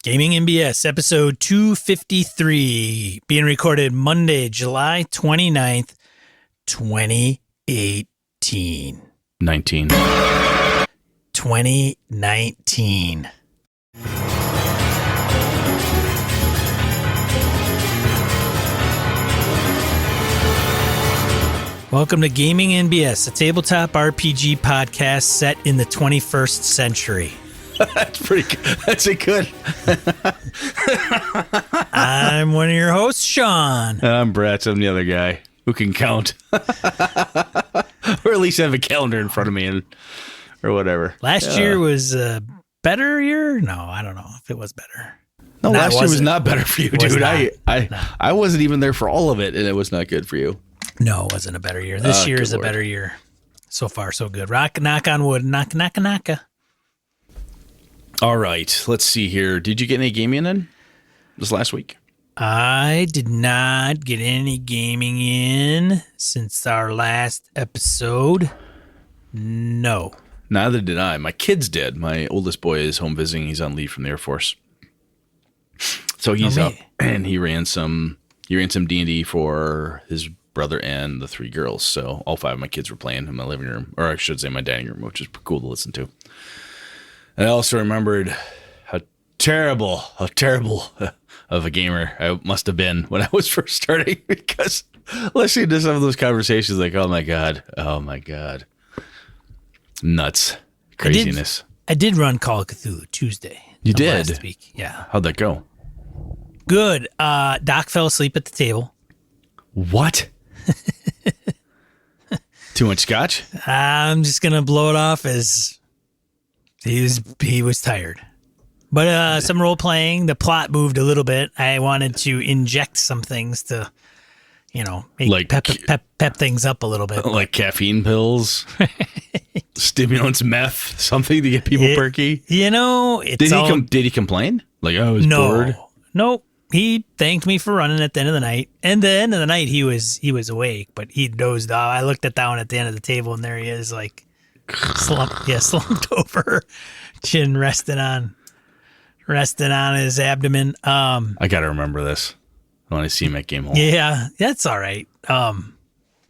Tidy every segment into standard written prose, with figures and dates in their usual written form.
Gaming MBS, episode 253, being recorded Monday, July 29th, 2018. 2019. Welcome to Gaming NBS, a tabletop RPG podcast set in the 21st century. That's pretty good. That's a good. I'm one of your hosts, Sean. I'm Brett. I'm the other guy who can count. Or at least have a calendar in front of me or whatever. Last year was a better year? No, I don't know if it was better. No, last year was not better for you, dude. No. I wasn't even there for all of it, and it was not good for you. No, it wasn't a better year. This year is a better year. So far, so good. Knock on wood. Knock. All right, let's see here. Did you get any gaming in this last week? I did not get any gaming in since our last episode. No. Neither did I. My kids did. My oldest boy is home visiting. He's on leave from the Air Force. So he's up, and he ran some D&D for his brother and the three girls. So all five of my kids were playing in my living room, or I should say my dining room, which is cool to listen to. And I also remembered how terrible of a gamer I must have been when I was first starting, because listening to some of those conversations, like, oh my God, nuts, craziness. I did run Call of Cthulhu Tuesday. You did? Last week. Yeah. How'd that go? Good. Doc fell asleep at the table. What? Too much scotch? I'm just going to blow it off as he was tired. But some role playing, the plot moved a little bit. I wanted to inject some things to, make like pep things up a little bit. Like caffeine pills, stimulants, meth, something to get people perky. Did he complain? Like, I was bored? Nope. He thanked me for running at the end of the night. And the end of the night, he was awake, but he dozed off. I looked down at the end of the table, and there he is, like slumped over, chin resting on his abdomen. I gotta remember this when I see him at Game Hall. Yeah, that's all right. But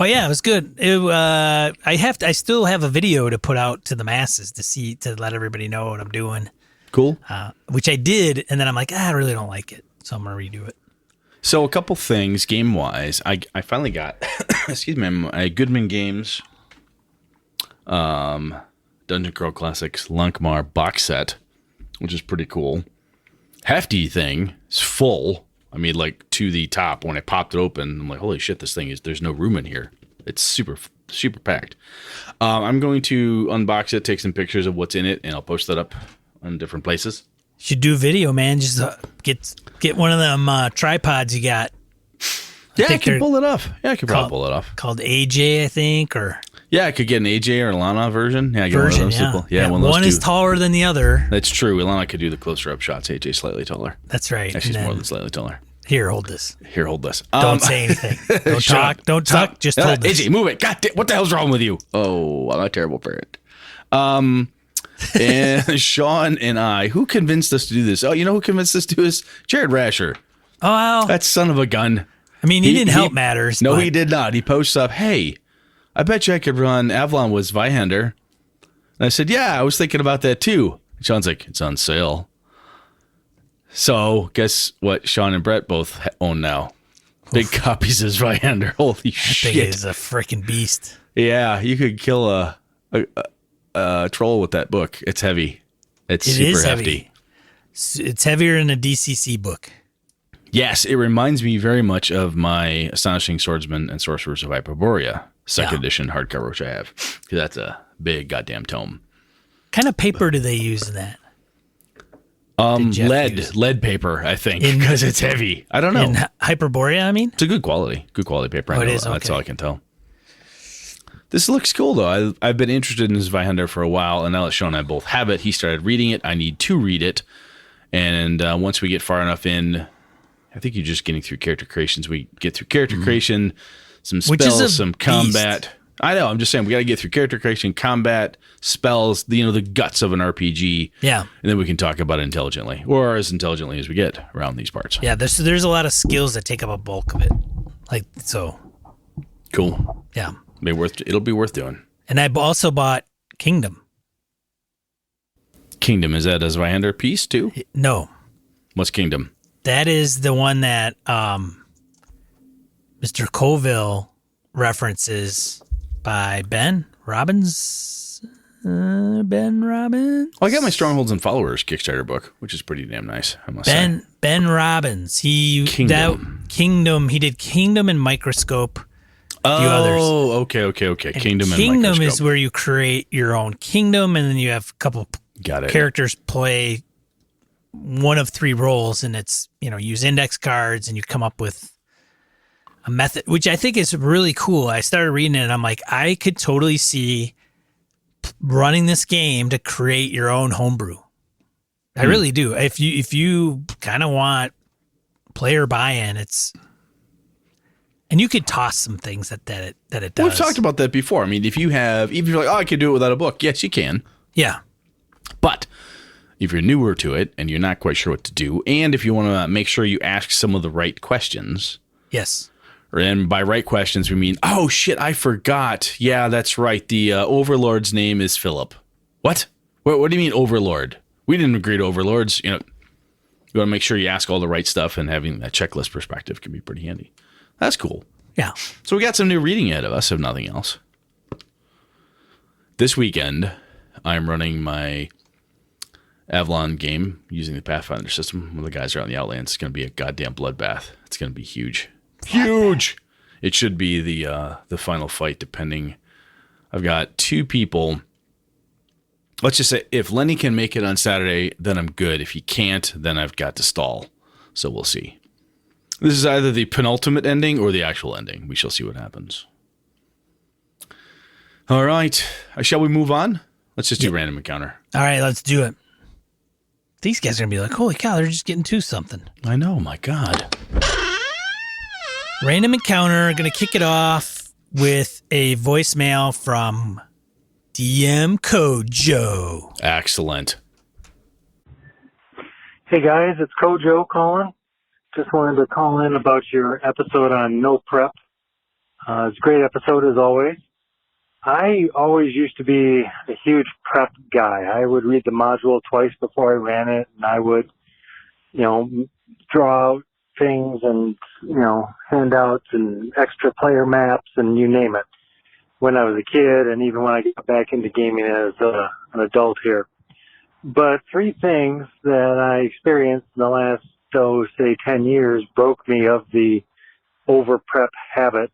yeah, it was good. I still have a video to put out to the masses to let everybody know what I'm doing. Cool. Which I did, and then I'm like, I really don't like it, so I'm gonna redo it. So a couple things game wise, I finally got excuse me, my Goodman Games Dungeon Crawl Classics Lankmar box set, which is pretty cool. Hefty thing. It's full. I mean, like, to the top. When I popped it open, I'm like, holy shit, there's no room in here. It's super packed. I'm going to unbox it, take some pictures of what's in it, and I'll post that up on different places. You should do video, man. Just get one of them tripods you got. Yeah, I can pull it off. Yeah, I could probably pull it off. Called AJ, I think, or... Yeah, I could get an AJ or Ilana version. Yeah, I get one of those people. Yeah, one is taller than the other. That's true. Ilana could do the closer up shots. AJ slightly taller. That's right. Yeah, she's more than slightly taller. Here, hold this. Don't say anything. Don't talk. Just hold this. AJ, move it. God damn, what the hell's wrong with you? Oh, I'm a terrible parent. And Sean and I, who convinced us to do this? Oh, you know who convinced us to do this? Jared Rasher. Oh, wow. That son of a gun. I mean, he didn't help matters. No, he did not. He posts up, hey, I bet you I could run Avalon with Zweihander. And I said, yeah, I was thinking about that too. And Sean's like, it's on sale. So guess what Sean and Brett both own now? Big copies of Zweihander. Holy shit. That thing is a freaking beast. Yeah, you could kill a troll with that book. It's heavy. It's super hefty. It's heavier than a DCC book. Yes, it reminds me very much of my Astonishing Swordsman and Sorcerers of Hyperborea second edition hardcover, which I have. That's a big goddamn tome. What kind of paper do they use in that? Lead paper, I think, because it's heavy. I don't know. In Hyperborea, I mean? It's a good quality paper. It is, okay. That's all I can tell. This looks cool, though. I've been interested in this Zweihander for a while, and now that Sean and I both have it, he started reading it. I need to read it. And once we get far enough in, I think you're just getting through character creations. We get through character creation, some spells, some combat. I know. I'm just saying we got to get through character creation, combat, spells, the guts of an RPG. Yeah. And then we can talk about it intelligently, or as intelligently as we get around these parts. Yeah, there's a lot of skills that take up a bulk of it. Like, so. Cool. Yeah. It'll be worth doing. And I also bought Kingdom. Kingdom, is that a Zweihander piece too? No. What's Kingdom? That is the one that Mr. Colville references by Ben Robbins. Ben Robbins. Well, I got my Strongholds and Followers Kickstarter book, which is pretty damn nice, I must say. Ben Robbins. Kingdom. He did Kingdom and Microscope. A few others. Oh, okay. And Kingdom and Kingdom Microscope. is where you create your own kingdom, and then you have a couple characters play one of three roles, and it's, use index cards, and you come up with a method, which I think is really cool. I started reading it, and I'm like, I could totally see running this game to create your own homebrew. I really do. If you kind of want player buy-in, and you could toss some things that it does. Well, we've talked about that before. I mean, if you're like, I could do it without a book. Yes, you can. Yeah. But if you're newer to it and you're not quite sure what to do, and if you want to make sure you ask some of the right questions. Yes. And by right questions, we mean, oh, shit, I forgot. Yeah, that's right. The Overlord's name is Philip. What? What do you mean Overlord? We didn't agree to Overlords. You want to make sure you ask all the right stuff, and having that checklist perspective can be pretty handy. That's cool. Yeah. So we got some new reading ahead of us, if nothing else. This weekend, I'm running my Avalon game using the Pathfinder system. When the guys are out in the Outlands, it's going to be a goddamn bloodbath. It's going to be huge. Huge! It should be the final fight, depending. I've got two people. Let's just say if Lenny can make it on Saturday, then I'm good. If he can't, then I've got to stall. So we'll see. This is either the penultimate ending or the actual ending. We shall see what happens. All right. Shall we move on? Let's just do random encounter. All right, let's do it. These guys are going to be like, holy cow, they're just getting to something. I know, my God. Random encounter, going to kick it off with a voicemail from DM Kojo. Excellent. Hey guys, it's Kojo calling. Just wanted to call in about your episode on no prep. It's a great episode as always. I always used to be a huge prep guy. I would read the module twice before I ran it, and I would, draw out things and, handouts and extra player maps and you name it when I was a kid and even when I got back into gaming as an adult here. But three things that I experienced in the last, say 10 years broke me of the over prep habit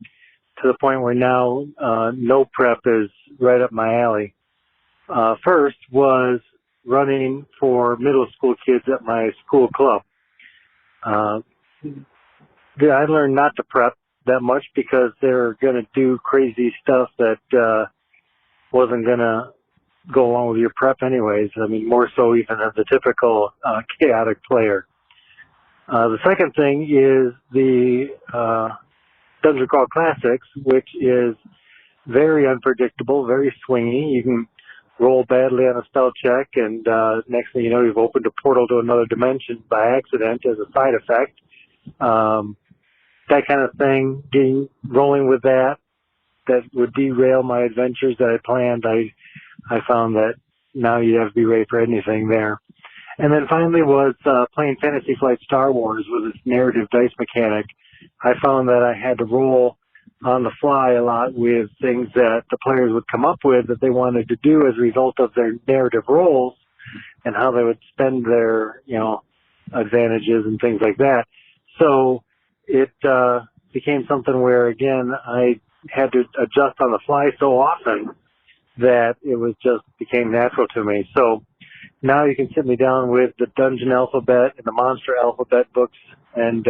to the point where now no prep is right up my alley. First was running for middle school kids at my school club. I learned not to prep that much because they're going to do crazy stuff that wasn't going to go along with your prep anyways. I mean, more so even than the typical chaotic player. The second thing is the Dungeon Crawl Classics, which is very unpredictable, very swingy. You can roll badly on a spell check, and next thing you know, you've opened a portal to another dimension by accident as a side effect. That kind of thing, rolling with that would derail my adventures that I planned. I found that now you have to be ready for anything there. And then finally was playing Fantasy Flight Star Wars with its narrative dice mechanic. I found that I had to roll on the fly a lot with things that the players would come up with that they wanted to do as a result of their narrative roles and how they would spend their, advantages and things like that. So it became something where, again, I had to adjust on the fly so often that it became natural to me. So now you can sit me down with the Dungeon Alphabet and the Monster Alphabet books and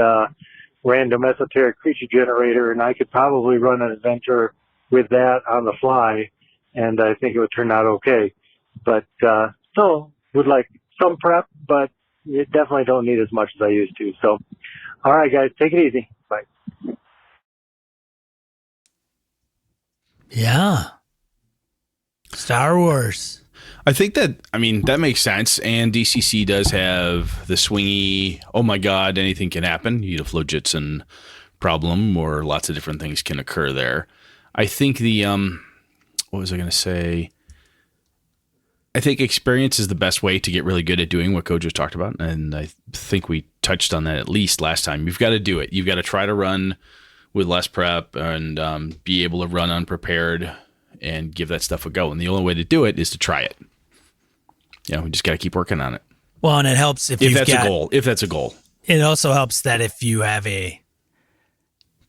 random esoteric creature generator, and I could probably run an adventure with that on the fly, and I think it would turn out okay. But still would like some prep, but you definitely don't need as much as I used to. So, all right, guys, take it easy. Bye. Yeah. Star Wars. I think that makes sense. And DCC does have the swingy, oh my God, anything can happen. You need a Flojitsin problem, or lots of different things can occur there. I think what was I going to say? I think experience is the best way to get really good at doing what Coach just talked about. And I think we touched on that at least last time. You've got to do it. You've got to try to run with less prep and be able to run unprepared and give that stuff a go. And the only way to do it is to try it. We just got to keep working on it. Well, and it helps if that's a goal. If that's a goal. It also helps that if you have a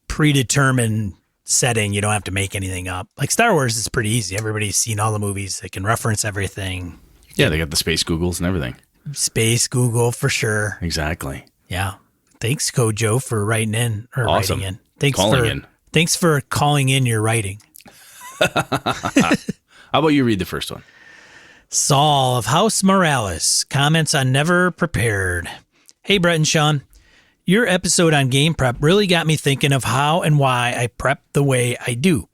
predetermined setting, you don't have to make anything up. Like Star Wars is pretty easy. Everybody's seen all the movies. They can reference everything. Yeah, they got the space Googles and everything. Space Google for sure. Exactly. Yeah. Thanks, Kojo, for writing in. Awesome. Writing in. Thanks for calling in your writing. How about you read the first one? Saul of House Morales comments on Never Prepared. Hey, Brett and Sean. Your episode on game prep really got me thinking of how and why I prep the way I do.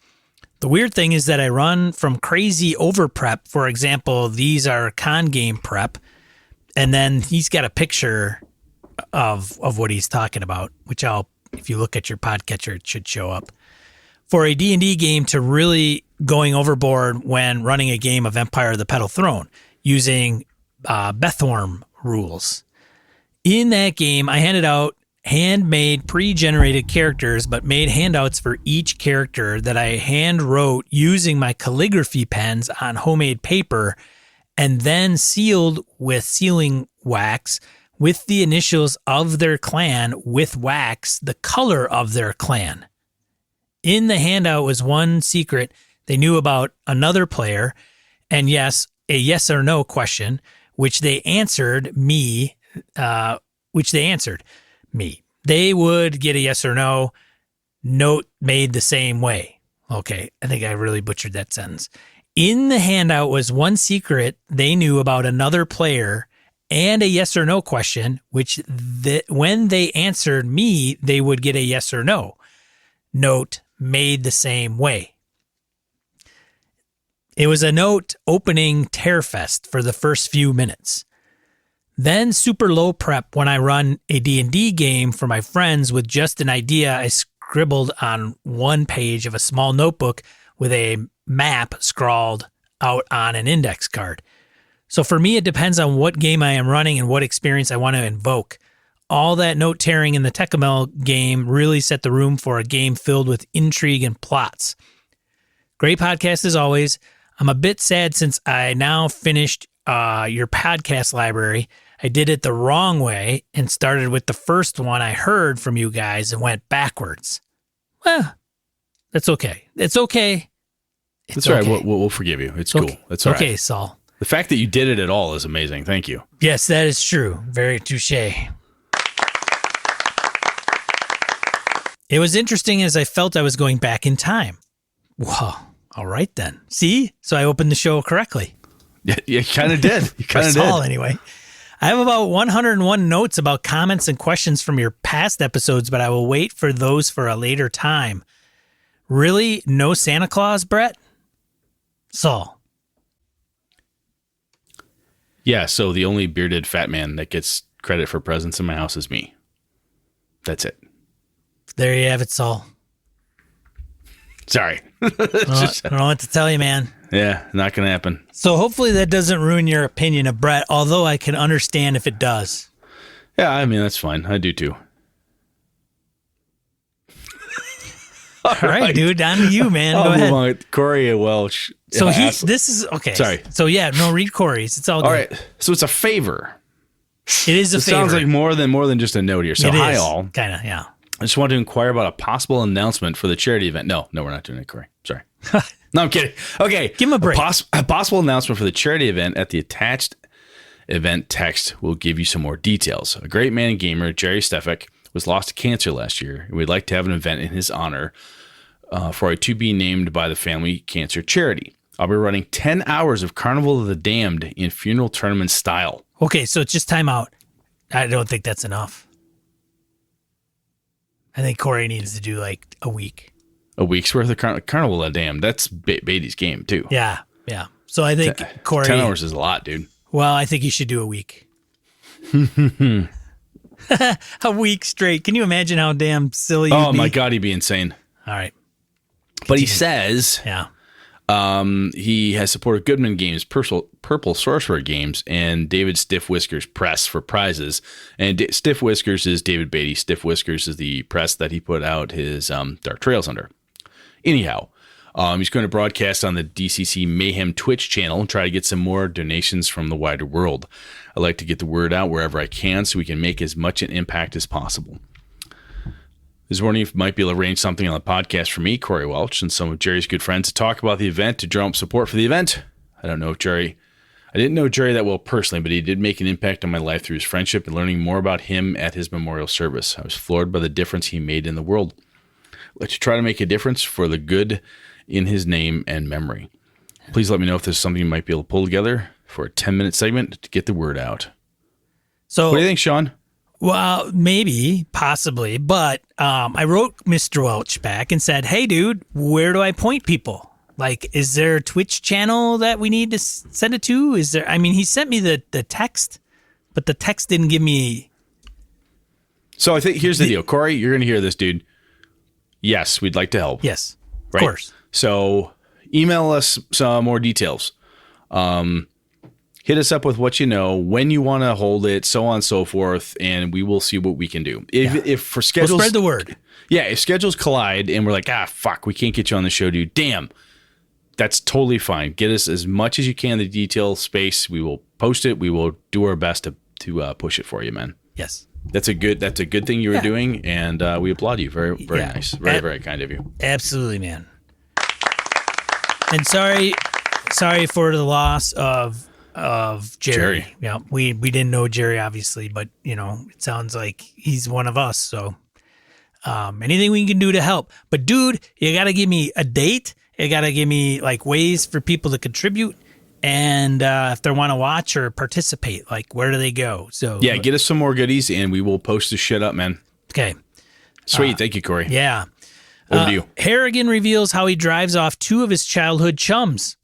The weird thing is that I run from crazy over prep. For example, these are con game prep. And then he's got a picture of what he's talking about, which if you look at your podcatcher, it should show up. For a D&D game to really going overboard when running a game of Empire of the Petal Throne using Bethorm rules. In that game, I handed out handmade pre-generated characters, but made handouts for each character that I hand wrote using my calligraphy pens on homemade paper and then sealed with sealing wax with the initials of their clan with wax, the color of their clan. In the handout was one secret they knew about another player, and yes, a yes or no question, which they answered me. They would get a yes or no. Note made the same way. Okay, I think I really butchered that sentence. In the handout was one secret they knew about another player and a yes or no question, which when they answered me, they would get a yes or no. Note made the same way. It was a note opening Terrorfest for the first few minutes. Then super low prep when I run a D&D game for my friends with just an idea I scribbled on one page of a small notebook with a map scrawled out on an index card. So for me, it depends on what game I am running and what experience I want to invoke. All that note tearing in the Tecumseh game really set the room for a game filled with intrigue and plots. Great podcast as always. I'm a bit sad since I now finished your podcast library. I did it the wrong way and started with the first one I heard from you guys and went backwards. Well, that's okay. It's okay. That's all right. We'll forgive you. It's cool. That's all right. Okay, Saul. The fact that you did it at all is amazing. Thank you. Yes, that is true. Very touché. It was interesting as I felt I was going back in time. Whoa. All right, then. See? So I opened the show correctly. Yeah, you kind of did. You kind of did. Saul, anyway. I have about 101 notes about comments and questions from your past episodes, but I will wait for those for a later time. Really? No Santa Claus, Brett? Saul. Yeah, so the only bearded fat man that gets credit for presents in my house is me. That's it. There you have it, Saul. Sorry. I don't know what to tell you, man. Yeah, not going to happen. So hopefully that doesn't ruin your opinion of Brett, although I can understand if it does. Yeah, I mean, that's fine. I do too. All right, dude. On to you, man. Go ahead. On. Corey Welsh. So this is, okay. Sorry. So yeah, no, read Corey's. It's all good. All right. So it's a favor. It is a favor. Sounds like more than just a note here. So hi all. Kind of, yeah. I just wanted to inquire about a possible announcement for the charity event. No, we're not doing it, Corey. Sorry. No, I'm kidding. Okay. Give him a break. A possible announcement for the charity event at the attached event text will give you some more details. A great man and gamer, Jerry Stefik, was lost to cancer last year, and we'd like to have an event in his honor for a to be named by the family cancer charity. I'll be running 10 hours of Carnival of the Damned in funeral tournament style. Okay, so it's just time out. I don't think that's enough. I think Corey needs to do like a week. A week's worth of Carnival of Damn. That's Beatty's game, too. Yeah. So I think, Corey... 10 hours is a lot, dude. Well, I think you should do a week. A week straight. Can you imagine how damn silly you'd be? Oh, my God, he'd be insane. All right. But he says he has supported Goodman Games, Purple Sorcerer Games, and David Stiff Whiskers Press for prizes. And Stiff Whiskers is David Beatty. Stiff Whiskers is the press that he put out his Dark Trails under. Anyhow, he's going to broadcast on the DCC Mayhem Twitch channel and try to get some more donations from the wider world. I like to get the word out wherever I can so we can make as much an impact as possible. I was wondering if you might be able to arrange something on the podcast for me, Corey Welch, and some of Jerry's good friends to talk about the event, to drum up support for the event. I didn't know Jerry that well personally, but he did make an impact on my life through his friendship and learning more about him at his memorial service. I was floored by the difference he made in the world. Let's try to make a difference for the good in his name and memory. Please let me know if there's something you might be able to pull together for a 10-minute segment to get the word out. So, what do you think, Sean? Well, maybe, possibly, but I wrote Mr. Welch back and said, hey, dude, where do I point people? Like, is there a Twitch channel that we need to send it to? Is there? I mean, he sent me the text, but the text didn't give me... So I think here's the deal. Corey, you're going to hear this, dude. Yes, we'd like to help. Yes, right? Of course. So email us some more details. Hit us up with what you know, when you want to hold it, so on and so forth, and we will see what we can do. If for schedules... We'll spread the word. Yeah, if schedules collide and we're like, fuck, we can't get you on the show, dude. Damn. That's totally fine. Get us as much as you can the detail space. We will post it. We will do our best to push it for you, man. Yes. That's a good thing you were doing, and we applaud you. Very, very nice. Very, very kind of you. Absolutely, man. And sorry for the loss of Jerry. Yeah, we didn't know Jerry, obviously, but, it sounds like he's one of us, so anything we can do to help. But, dude, you got to give me a date. You got to give me, ways for people to contribute. And if they want to watch or participate, where do they go? So yeah, get us some more goodies, and we will post this shit up, man. Okay. Sweet. Thank you, Corey. Yeah. Over to you. Harrigan reveals how he drives off two of his childhood chums.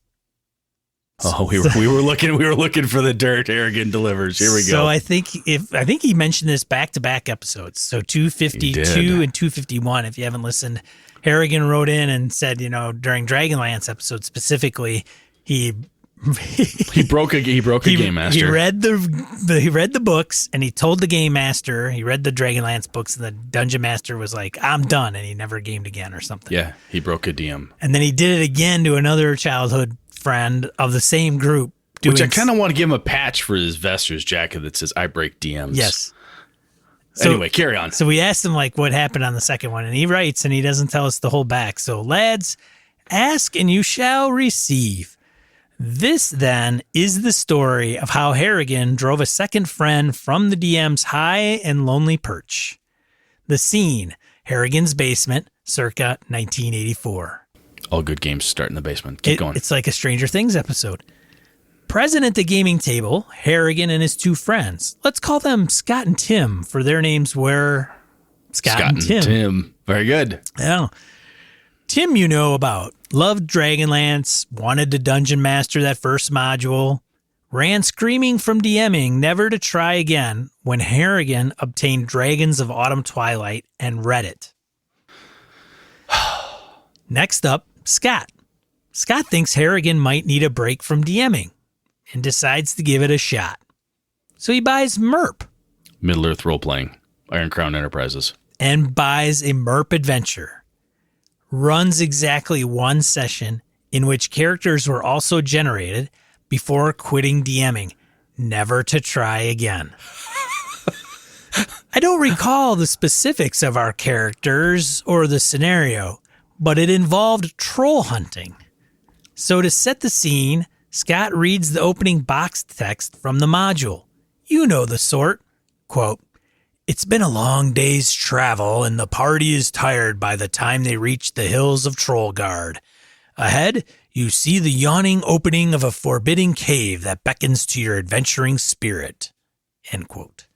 Oh, we were looking for the dirt. Harrigan delivers. Here we go. So I think he mentioned this back-to-back episodes. So 252 and 251. If you haven't listened, Harrigan wrote in and said, during Dragonlance episode specifically, he broke a game master. He read the books, and he told the game master. He read the Dragonlance books, and the dungeon master was like, "I'm done," and he never gamed again or something. Yeah, he broke a DM. And then he did it again to another childhood friend of the same group. Which I kind of want to give him a patch for his Vester's jacket that says "I break DMs." Yes. Anyway, carry on. So we asked him what happened on the second one, and he writes, and he doesn't tell us the whole back. So lads, ask and you shall receive. This, then, is the story of how Harrigan drove a second friend from the DM's high and lonely perch. The scene, Harrigan's basement, circa 1984. All good games start in the basement. Keep going. It's like a Stranger Things episode. Present at the gaming table, Harrigan and his two friends. Let's call them Scott and Tim, for their names were Scott and Tim. Very good. Yeah. Tim, you know about. Loved Dragonlance, wanted to dungeon master that first module, ran screaming from DMing, never to try again, when Harrigan obtained Dragons of Autumn Twilight and read it. Next up, Scott. Scott thinks Harrigan might need a break from DMing and decides to give it a shot. So he buys MERP. Middle-earth role-playing. Iron Crown Enterprises. And buys a MERP adventure. Runs exactly one session in which characters were also generated before quitting DMing, never to try again. I don't recall the specifics of our characters or the scenario, but it involved troll hunting. So to set the scene, Scott reads the opening box text from the module. You know the sort. Quote, "It's been a long day's travel, and the party is tired by the time they reach the hills of Trollgard. Ahead, you see the yawning opening of a forbidding cave that beckons to your adventuring spirit." End quote.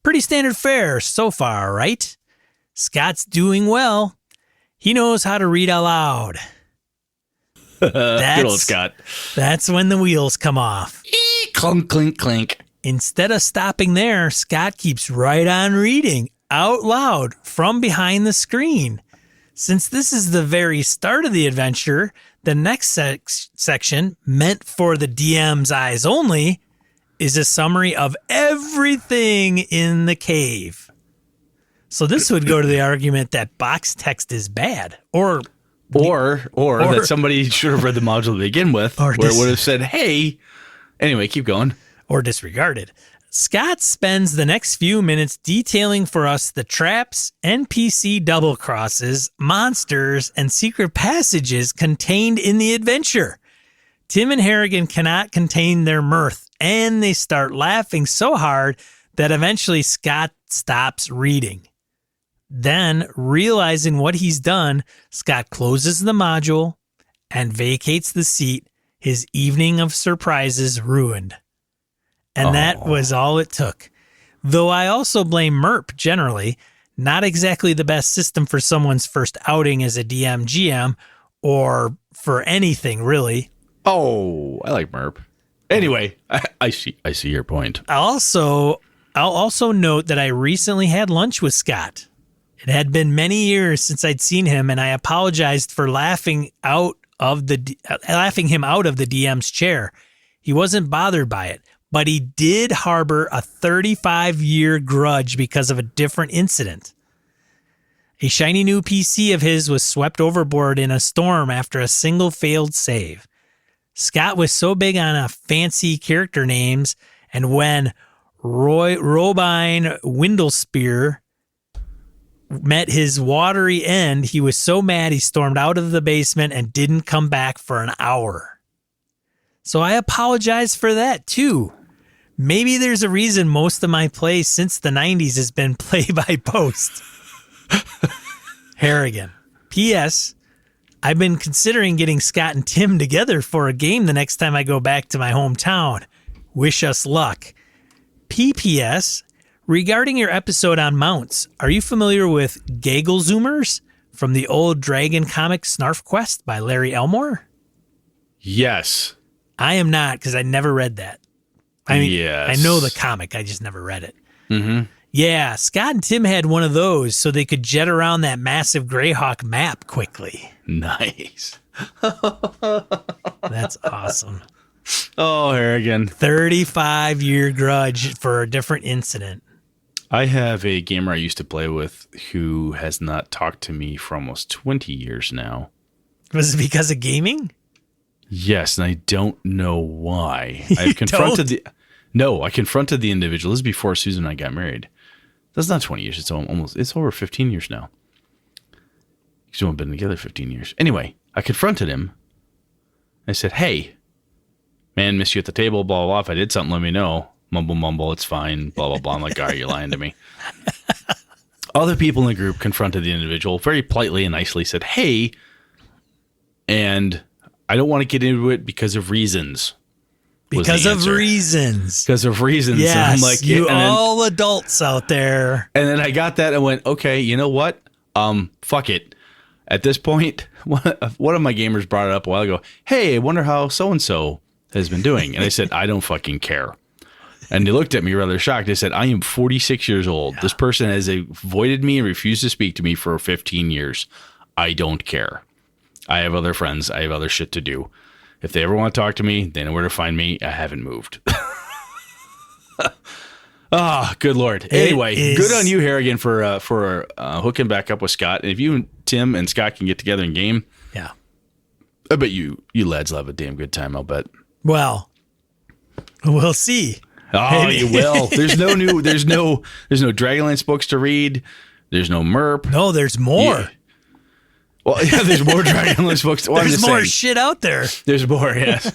Pretty standard fare so far, right? Scott's doing well. He knows how to read aloud. Good old Scott. That's when the wheels come off. Clunk, clink, clink. Instead of stopping there, Scott keeps right on reading out loud from behind the screen. Since this is the very start of the adventure, the next section, meant for the DM's eyes only, is a summary of everything in the cave. So this would go to the argument that box text is bad, or that somebody should have read the module to begin with, where it would have said, hey, anyway, keep going. Or disregarded. Scott spends the next few minutes detailing for us the traps, NPC double crosses, monsters, and secret passages contained in the adventure. Tim and Harrigan cannot contain their mirth, and they start laughing so hard that eventually Scott stops reading. Then, realizing what he's done, Scott closes the module and vacates the seat, his evening of surprises ruined. And that was all it took. Though I also blame MERP generally, not exactly the best system for someone's first outing as a DM GM, or for anything really. Oh, I like MERP. Anyway, I see your point. I'll also note that I recently had lunch with Scott. It had been many years since I'd seen him, and I apologized for laughing him out of the DM's chair. He wasn't bothered by it, but he did harbor a 35-year grudge because of a different incident. A shiny new PC of his was swept overboard in a storm after a single failed save. Scott was so big on fancy character names, and when Robine Windlespear met his watery end, he was so mad he stormed out of the basement and didn't come back for an hour. So I apologize for that too. Maybe there's a reason most of my play since the 90s has been play by post. Harrigan. P.S. I've been considering getting Scott and Tim together for a game the next time I go back to my hometown. Wish us luck. P.P.S. Regarding your episode on mounts, are you familiar with Gagelzoomers from the old Dragon comic Snarf Quest by Larry Elmore? Yes. I am not, because I never read that. I mean, yes. I know the comic, I just never read it. Mm-hmm. Yeah, Scott and Tim had one of those so they could jet around that massive Greyhawk map quickly. Nice. That's awesome. Oh, Harrigan. 35-year grudge for a different incident. I have a gamer I used to play with who has not talked to me for almost 20 years now. Was it because of gaming? Yes, and I don't know why. I confronted the individual. This is before Susan and I got married. That's not 20 years. It's over 15 years now. Because we've been together 15 years. Anyway, I confronted him. I said, hey, man, miss you at the table, blah, blah, blah. If I did something, let me know. Mumble, mumble, it's fine, blah, blah, blah. I'm like, all right, you're lying to me. Other people in the group confronted the individual very politely and nicely, said, hey, and I don't want to get into it because of reasons. Because of reasons. Because of reasons. Yes, and I'm like, you all adults out there. And then I got that and went, okay, you know what? Fuck it. At this point, one of my gamers brought it up a while ago. Hey, I wonder how so-and-so has been doing. And I said, I don't fucking care. And they looked at me rather shocked. They said, I am 46 years old. Yeah. This person has avoided me and refused to speak to me for 15 years. I don't care. I have other friends. I have other shit to do. If they ever want to talk to me, they know where to find me. I haven't moved. Good Lord. Anyway, good on you, Harrigan, for hooking back up with Scott. And if you and Tim and Scott can get together in game, yeah, I bet you lads will have a damn good time, I'll bet. Well, we'll see. Oh, you will. There's no Dragonlance books to read. There's no MERP. No, there's more. Yeah. Well, yeah, there's more Dragonlance books. Well, there's more shit out there. There's more, yes.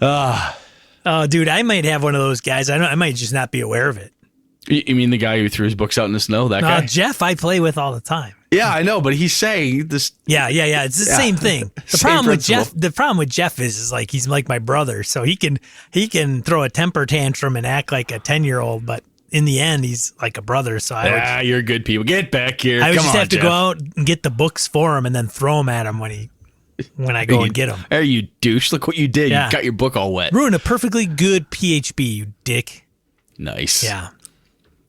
Oh, dude, I might have one of those guys. I might just not be aware of it. You mean the guy who threw his books out in the snow? That guy? Jeff, I play with all the time. Yeah, I know, but he's saying this. Yeah. It's the same thing. The problem with Jeff is like he's like my brother, so he can throw a temper tantrum and act like a 10-year-old, but in the end, he's like a brother. So I would, you're good people. Get back here. I would Come just on, have to Jeff. go out and get the books for him and then throw them at him when I go and get them. Hey, you douche. Look what you did. Yeah. You got your book all wet. Ruin a perfectly good PHB, you dick. Nice. Yeah.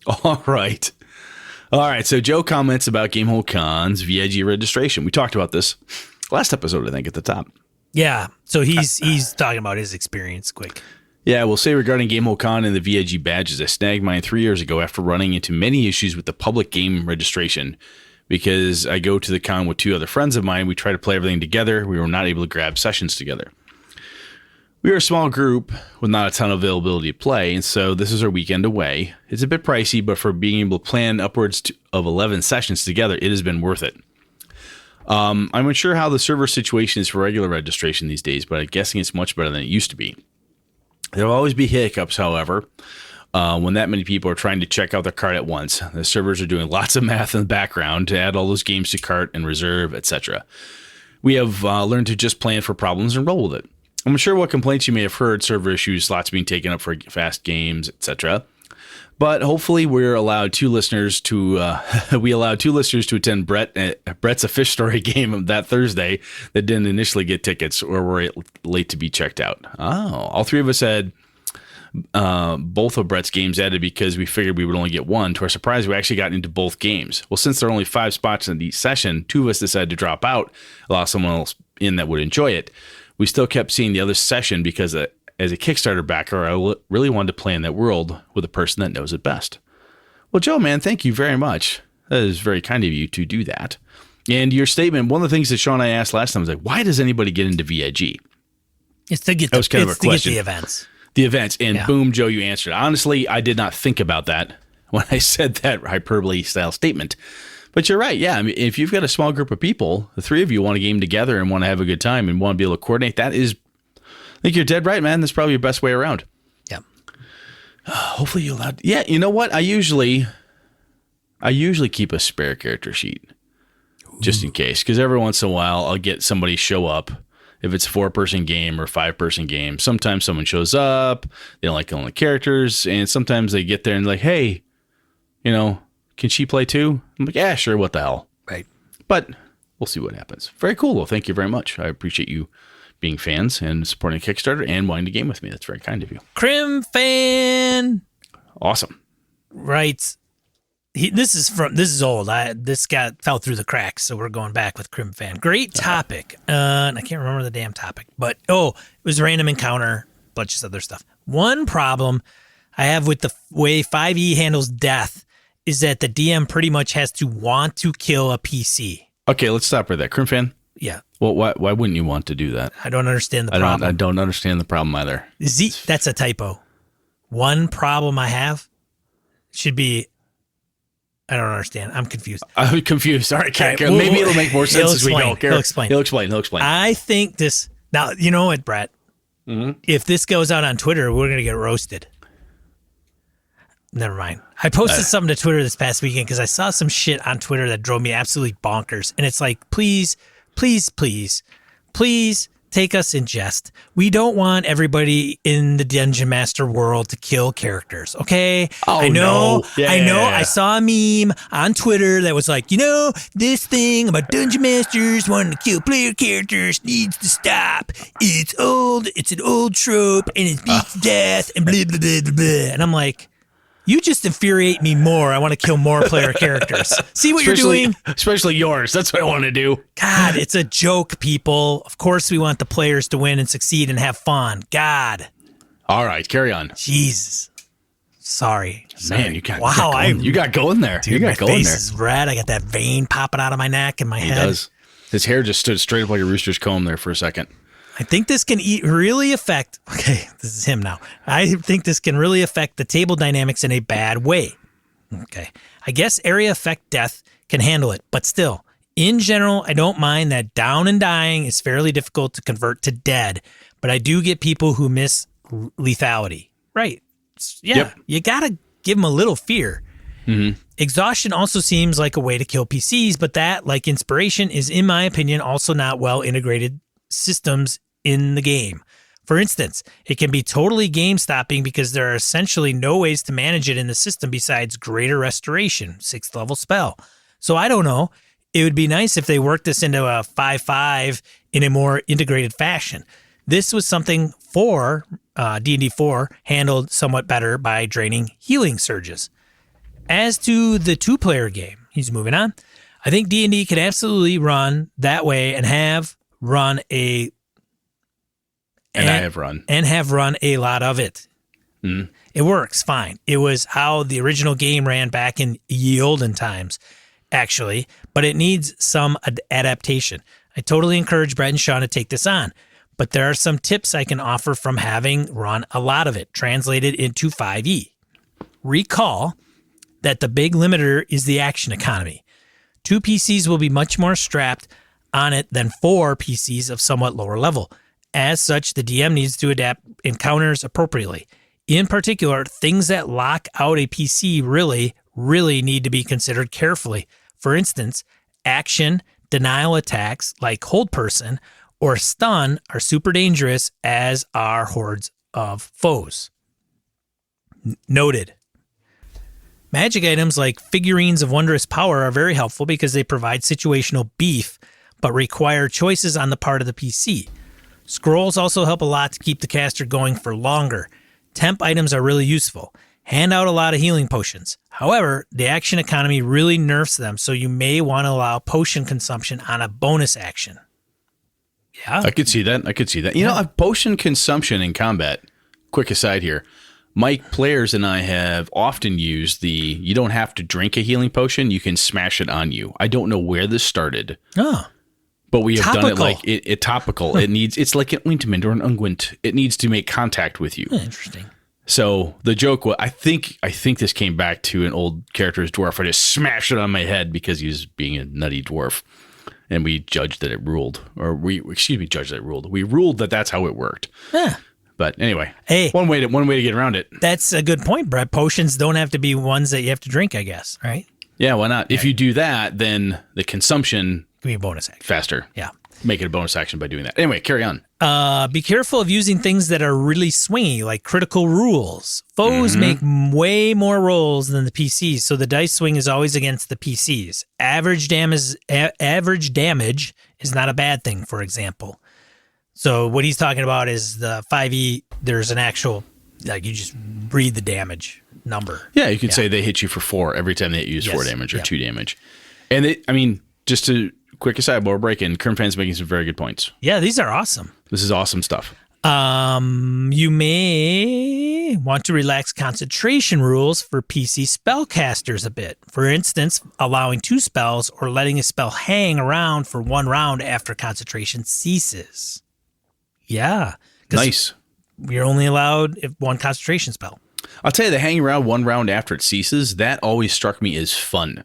All right. So Joe comments about Gamehole Con's VIG registration. We talked about this last episode, I think, at the top. Yeah. So he's talking about his experience quick. Yeah, we'll say regarding Gamehole Con and the VIG badges, I snagged mine 3 years ago after running into many issues with the public game registration. Because I go to the con with 2 other friends of mine, we try to play everything together. We were not able to grab sessions together. We are a small group with not a ton of availability to play, and so this is our weekend away. It's a bit pricey, but for being able to plan upwards of 11 sessions together, it has been worth it. I'm unsure how the server situation is for regular registration these days, but I'm guessing it's much better than it used to be. There will always be hiccups, however, when that many people are trying to check out their cart at once. The servers are doing lots of math in the background to add all those games to cart and reserve, etc. We have learned to just plan for problems and roll with it. I'm sure what complaints you may have heard, server issues, slots being taken up for fast games, etc. But hopefully we're allowed 2 listeners to attend Brett's a Fish Story game that Thursday that didn't initially get tickets or were late to be checked out. Oh, all 3 of us had both of Brett's games added because we figured we would only get one. To our surprise, we actually got into both games. Well, since there are only 5 spots in each session, 2 of us decided to drop out, allow someone else in that would enjoy it. We still kept seeing the other session because as a Kickstarter backer, I really wanted to play in that world with a person that knows it best. Well, Joe, man, thank you very much. That is very kind of you to do that. And your statement, one of the things that Sean and I asked last time was like, why does anybody get into VIG? It's to get that was kind of a question. The events. The events. And Yeah. Boom, Joe, you answered. Honestly, I did not think about that when I said that hyperbole style statement. But you're right. Yeah. I mean, if you've got a small group of people, the 3 of you want to game together and want to have a good time and want to be able to coordinate, I think you're dead right, man. That's probably your best way around. Yeah. Hopefully you're allowed. Yeah. You know what? I usually keep a spare character sheet just in case, because every once in a while I'll get somebody show up. If it's a 4-person game or 5-person game, sometimes someone shows up, they don't like killing the characters, and sometimes they get there and like, hey, can she play too? I'm like, yeah, sure, what the hell. Right. But we'll see what happens. Very cool, though. Thank you very much. I appreciate you being fans and supporting Kickstarter and wanting to game with me. That's very kind of you. Crim fan Awesome. writes, this is old. This fell through the cracks, so we're going back with Crim fan. Great topic. And I can't remember the damn topic, but it was a random encounter, bunch of other stuff. One problem I have with the way 5e handles death is that the DM pretty much has to want to kill a PC. Okay, let's stop right there. Crim fan? Yeah. Well, why wouldn't you want to do that? I don't understand the problem. I don't understand the problem either. That's a typo. One problem I have should be, I don't understand. I'm confused. I'm confused. All right, Okay, maybe it'll make more sense as we go. He'll explain. He'll explain. I think this, now, you know what, Brett? Mm-hmm. If this goes out on Twitter, we're going to get roasted. Never mind. I posted something to Twitter this past weekend because I saw some shit on Twitter that drove me absolutely bonkers. And it's like, please take us in jest. We don't want everybody in the Dungeon Master world to kill characters, okay? Oh, I know. no. Yeah, I know. yeah. I saw a meme on Twitter that was like, this thing about Dungeon Masters wanting to kill player characters needs to stop. It's old. It's an old trope, and it beats death, and blah, blah, blah, blah, blah. And I'm like, you just infuriate me more. I want to kill more player characters. See what you're doing? Especially yours. That's what I want to do. God, it's a joke, people. Of course we want the players to win and succeed and have fun. God. All right, carry on. Jesus. Sorry. Man, you got going there. Dude, you got my going face there. is red. I got that vein popping out of my neck and my He head. does. His hair just stood straight up like a rooster's comb there for a second. I think this can really affect. Okay, this is him now. I think this can really affect the table dynamics in a bad way. Okay, I guess area effect death can handle it, but still, in general, I don't mind that down and dying is fairly difficult to convert to dead, but I do get people who miss lethality. Right? Yeah, Yep. You gotta give them a little fear. Mm-hmm. Exhaustion also seems like a way to kill PCs, but that, like inspiration, is, in my opinion, also not well integrated systems in the game. For instance, it can be totally game stopping because there are essentially no ways to manage it in the system besides Greater Restoration, 6th level spell. So I don't know. It would be nice if they worked this into a 5/5 in a more integrated fashion. This was something for D&D 4 handled somewhat better by draining healing surges. As to the 2-player game, he's moving on. I think D&D can absolutely run that way and have run a a lot of it. Mm. It works fine. It was how the original game ran back in ye olden times, actually, but it needs some adaptation. I totally encourage Brett and Sean to take this on, but there are some tips I can offer from having run a lot of it, translated into 5e. Recall that the big limiter is the action economy. 2 PCs will be much more strapped on it than 4 PCs of somewhat lower level. As such, the DM needs to adapt encounters appropriately. In particular, things that lock out a PC really need to be considered carefully. For instance, action, denial attacks like hold person or stun are super dangerous, as are hordes of foes. Noted. Magic items like figurines of wondrous power are very helpful because they provide situational beef, but require choices on the part of the PC. Scrolls also help a lot to keep the caster going for longer. Temp items are really useful. Hand out a lot of healing potions. However, the action economy really nerfs them, so you may want to allow potion consumption on a bonus action. Yeah. I could see that. You know, potion consumption in combat, quick aside here, Mike, players and I have often used you don't have to drink a healing potion, you can smash it on you. I don't know where this started. Oh. But we have done it like it topical. It's like an ointment or an unguent. It needs to make contact with you. Interesting. So the joke was, I think this came back to an old character's dwarf. I just smashed it on my head because he was being a nutty dwarf, and we judged that it ruled, We ruled that that's how it worked. Yeah. But anyway, hey, one way to get around it. That's a good point, Brett. Potions don't have to be ones that you have to drink, I guess, right? Yeah, why not? If you do that, then the consumption can be a bonus action faster. Yeah. Make it a bonus action by doing that. Anyway, carry on. Be careful of using things that are really swingy, like critical rules. Foes make way more rolls than the PCs, so the dice swing is always against the PCs. Average damage is not a bad thing, for example. So what he's talking about is the 5e, there's an actual, like you just read the damage number. Yeah, you could say they hit you for 4 every time they use 4 damage or 2 damage. And just to quick aside, while we're breaking, Kern fan's making some very good points. Yeah, these are awesome. This is awesome stuff. You may want to relax concentration rules for PC spellcasters a bit. For instance, allowing 2 spells or letting a spell hang around for 1 round after concentration ceases. Yeah. Nice. You're only allowed 1 concentration spell. I'll tell you, the hanging around 1 round after it ceases, that always struck me as fun.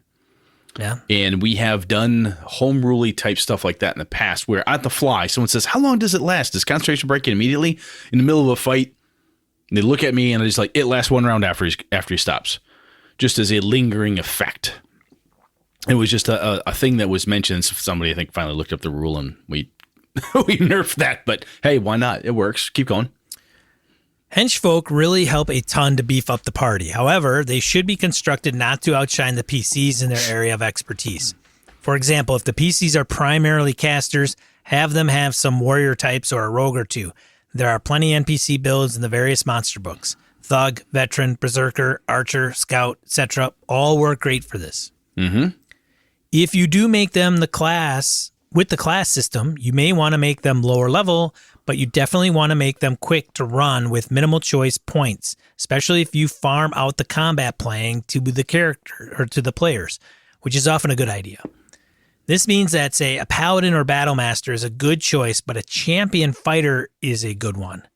Yeah. And we have done home rule-y type stuff like that in the past where at the fly, someone says, how long does it last? Does concentration break it immediately in the middle of a fight? And they look at me and I'm just like, it lasts 1 round after he stops, just as a lingering effect. It was just a thing that was mentioned. Somebody, I think, finally looked up the rule and we nerfed that. But hey, why not? It works. Keep going. Henchfolk really help a ton to beef up the party. However, they should be constructed not to outshine the PCs in their area of expertise. For example, if the PCs are primarily casters, have them have some warrior types or a rogue or 2. There are plenty NPC builds in the various monster books. Thug, veteran, berserker, archer, scout, etc. all work great for this. Mm-hmm. If you do make them the class with the class system, you may want to make them lower level, but you definitely want to make them quick to run with minimal choice points, especially if you farm out the combat playing to the character or to the players, which is often a good idea. This means that, say, a paladin or battle master is a good choice, but a champion fighter is a good one.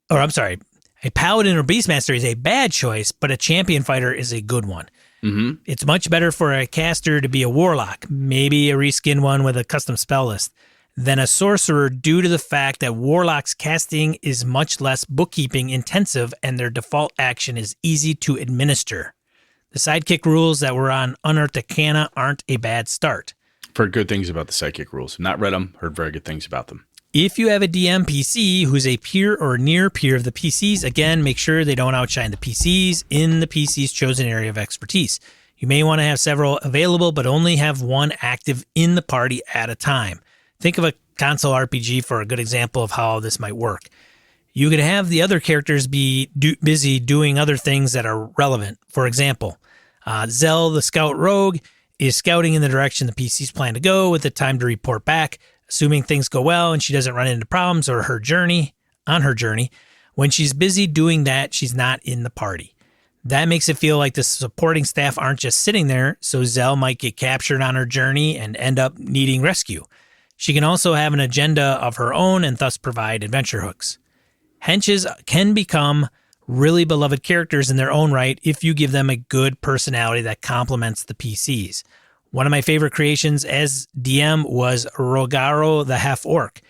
Or I'm sorry, a paladin or beastmaster is a bad choice, but a champion fighter is a good one. Mm-hmm. It's much better for a caster to be a warlock, maybe a reskin one with a custom spell list, than a sorcerer due to the fact that warlocks casting is much less bookkeeping intensive and their default action is easy to administer. The sidekick rules that were on Unearthed Arcana aren't a bad start. Heard good things about the sidekick rules. Not read them, heard very good things about them. If you have a DM PC who's a peer or near peer of the PCs, again, make sure they don't outshine the PCs in the PC's chosen area of expertise. You may want to have several available, but only have one active in the party at a time. Think of a console RPG for a good example of how this might work. You could have the other characters be busy doing other things that are relevant. For example, Zell, the scout rogue, is scouting in the direction the PCs plan to go with the time to report back, assuming things go well and she doesn't run into problems or on her journey. When she's busy doing that, she's not in the party. That makes it feel like the supporting staff aren't just sitting there, so Zell might get captured on her journey and end up needing rescue. She can also have an agenda of her own and thus provide adventure hooks. Henches can become really beloved characters in their own right if you give them a good personality that complements the PCs. One of my favorite creations as DM was Rogaro the Half-Orc.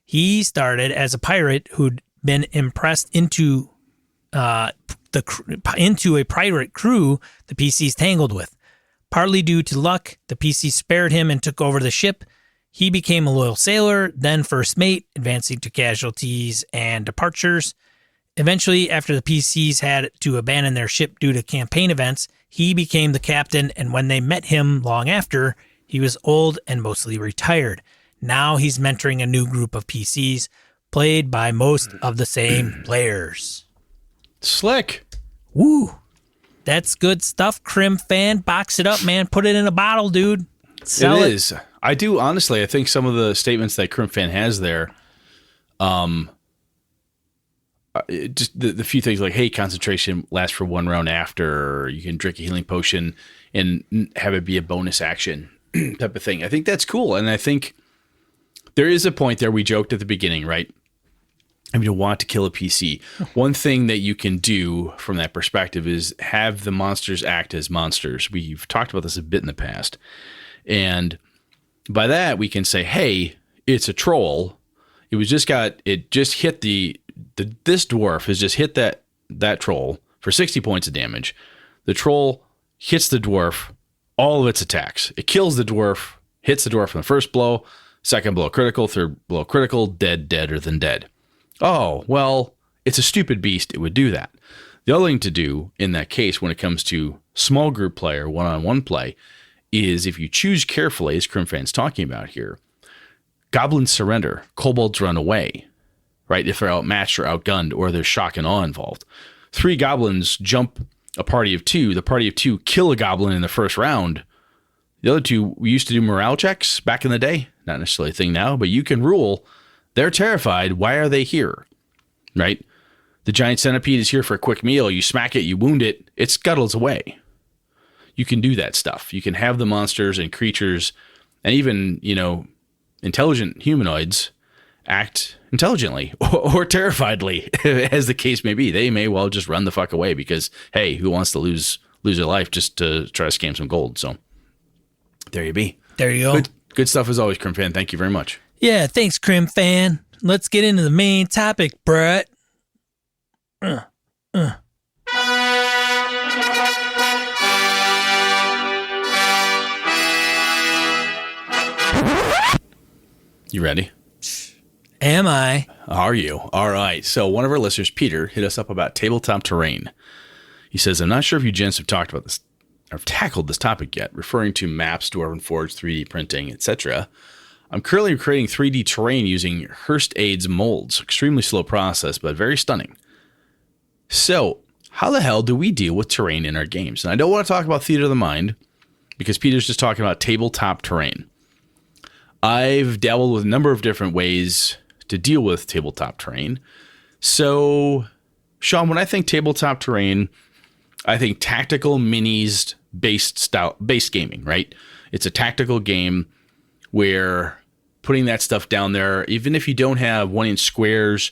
He started as a pirate who'd been impressed into a pirate crew the PCs tangled with. Partly due to luck, the PCs spared him and took over the ship. He became a loyal sailor, then first mate, advancing to casualties and departures. Eventually, after the PCs had to abandon their ship due to campaign events, he became the captain, and when they met him long after, he was old and mostly retired. Now he's mentoring a new group of PCs, played by most of the same players. Slick. Woo. That's good stuff, Crim fan. Box it up, man. Put it in a bottle, dude. Sell it. It is. I do, honestly, I think some of the statements that Crimfan has there, just the few things like, hey, concentration lasts for one round after, or you can drink a healing potion and have it be a bonus action type of thing. I think that's cool. And I think there is a point there we joked at the beginning, right? I mean, you want to kill a PC. One thing that you can do from that perspective is have the monsters act as monsters. We've talked about this a bit in the past. And by that, we can say, hey, it's a troll. It just hit this dwarf has just hit that troll for 60 points of damage. The troll hits the dwarf, all of its attacks. It kills the dwarf, hits the dwarf on the first blow, second blow critical, third blow critical, deader than dead. Oh, well, it's a stupid beast. It would do that. The other thing to do in that case when it comes to small group play or one-on-one play is if you choose carefully, as Crimfan's talking about here, goblins surrender, kobolds run away, right? If they're outmatched or outgunned or there's shock and awe involved. 3 goblins jump a party of 2. The party of 2 kill a goblin in the first round. The other 2, we used to do morale checks back in the day. Not necessarily a thing now, but you can rule. They're terrified. Why are they here? Right? The giant centipede is here for a quick meal. You smack it, you wound it, it scuttles away. You can do that stuff. You can have the monsters and creatures and even, intelligent humanoids act intelligently or terrifiedly, as the case may be. They may well just run the fuck away because, hey, who wants to lose their life just to try to scam some gold? So there you be. There you go. Good stuff as always, Crim fan. Thank you very much. Yeah, thanks, Crim fan. Let's get into the main topic, Brett. You ready? Am I? Are you? All right. So one of our listeners, Peter, hit us up about tabletop terrain. He says, I'm not sure if you gents have talked about this or have tackled this topic yet, referring to maps, Dwarven Forge, 3D printing, etc. I'm currently creating 3D terrain using Hirst Arts molds. Extremely slow process, but very stunning. So how the hell do we deal with terrain in our games? And I don't want to talk about theater of the mind because Peter's just talking about tabletop terrain. I've dabbled with a number of different ways to deal with tabletop terrain. So, Sean, when I think tabletop terrain, I think tactical minis based gaming, right? It's a tactical game where putting that stuff down there, even if you don't have 1-inch squares,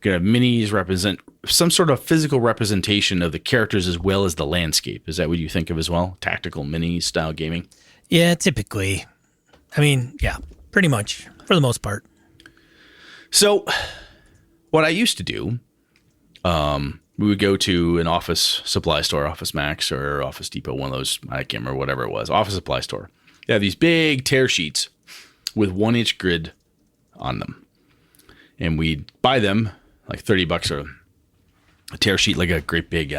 you're going to have minis represent some sort of physical representation of the characters as well as the landscape. Is that what you think of as well? Tactical mini style gaming? Yeah, typically. I mean, yeah, pretty much for the most part. So what I used to do, we would go to an office supply store, Office Max or Office Depot, one of those, I can't remember, whatever it was, office supply store. They have these big tear sheets with 1-inch grid on them. and we'd buy them like $30 or a tear sheet, like a great big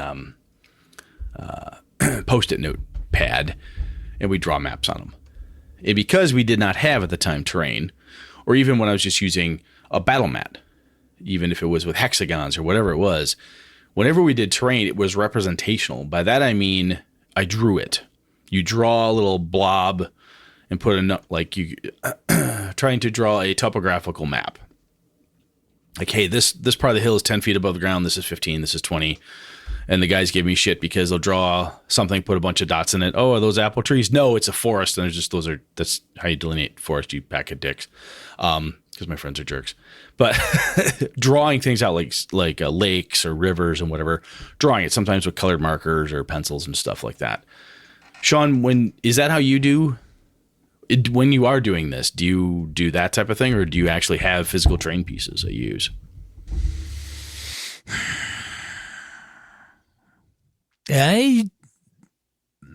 Post-it note pad, and we draw maps on them. And because we did not have at the time terrain, or even when I was just using a battle mat, even if it was with hexagons or whatever it was, whenever we did terrain, it was representational. By that I mean I drew it. You draw a little blob and put like you trying to draw a topographical map. Like, hey, this part of the hill is 10 feet above the ground. This is 15. This is 20. And the guys give me shit because they'll draw something, put a bunch of dots in it. Oh, are those apple trees? No, it's a forest. And that's how you delineate forest, you pack of dicks. Because my friends are jerks. But drawing things out like lakes or rivers and whatever, drawing it sometimes with colored markers or pencils and stuff like that. Sean, is that how you do it, when you are doing this? Do you do that type of thing, or do you actually have physical terrain pieces that you use?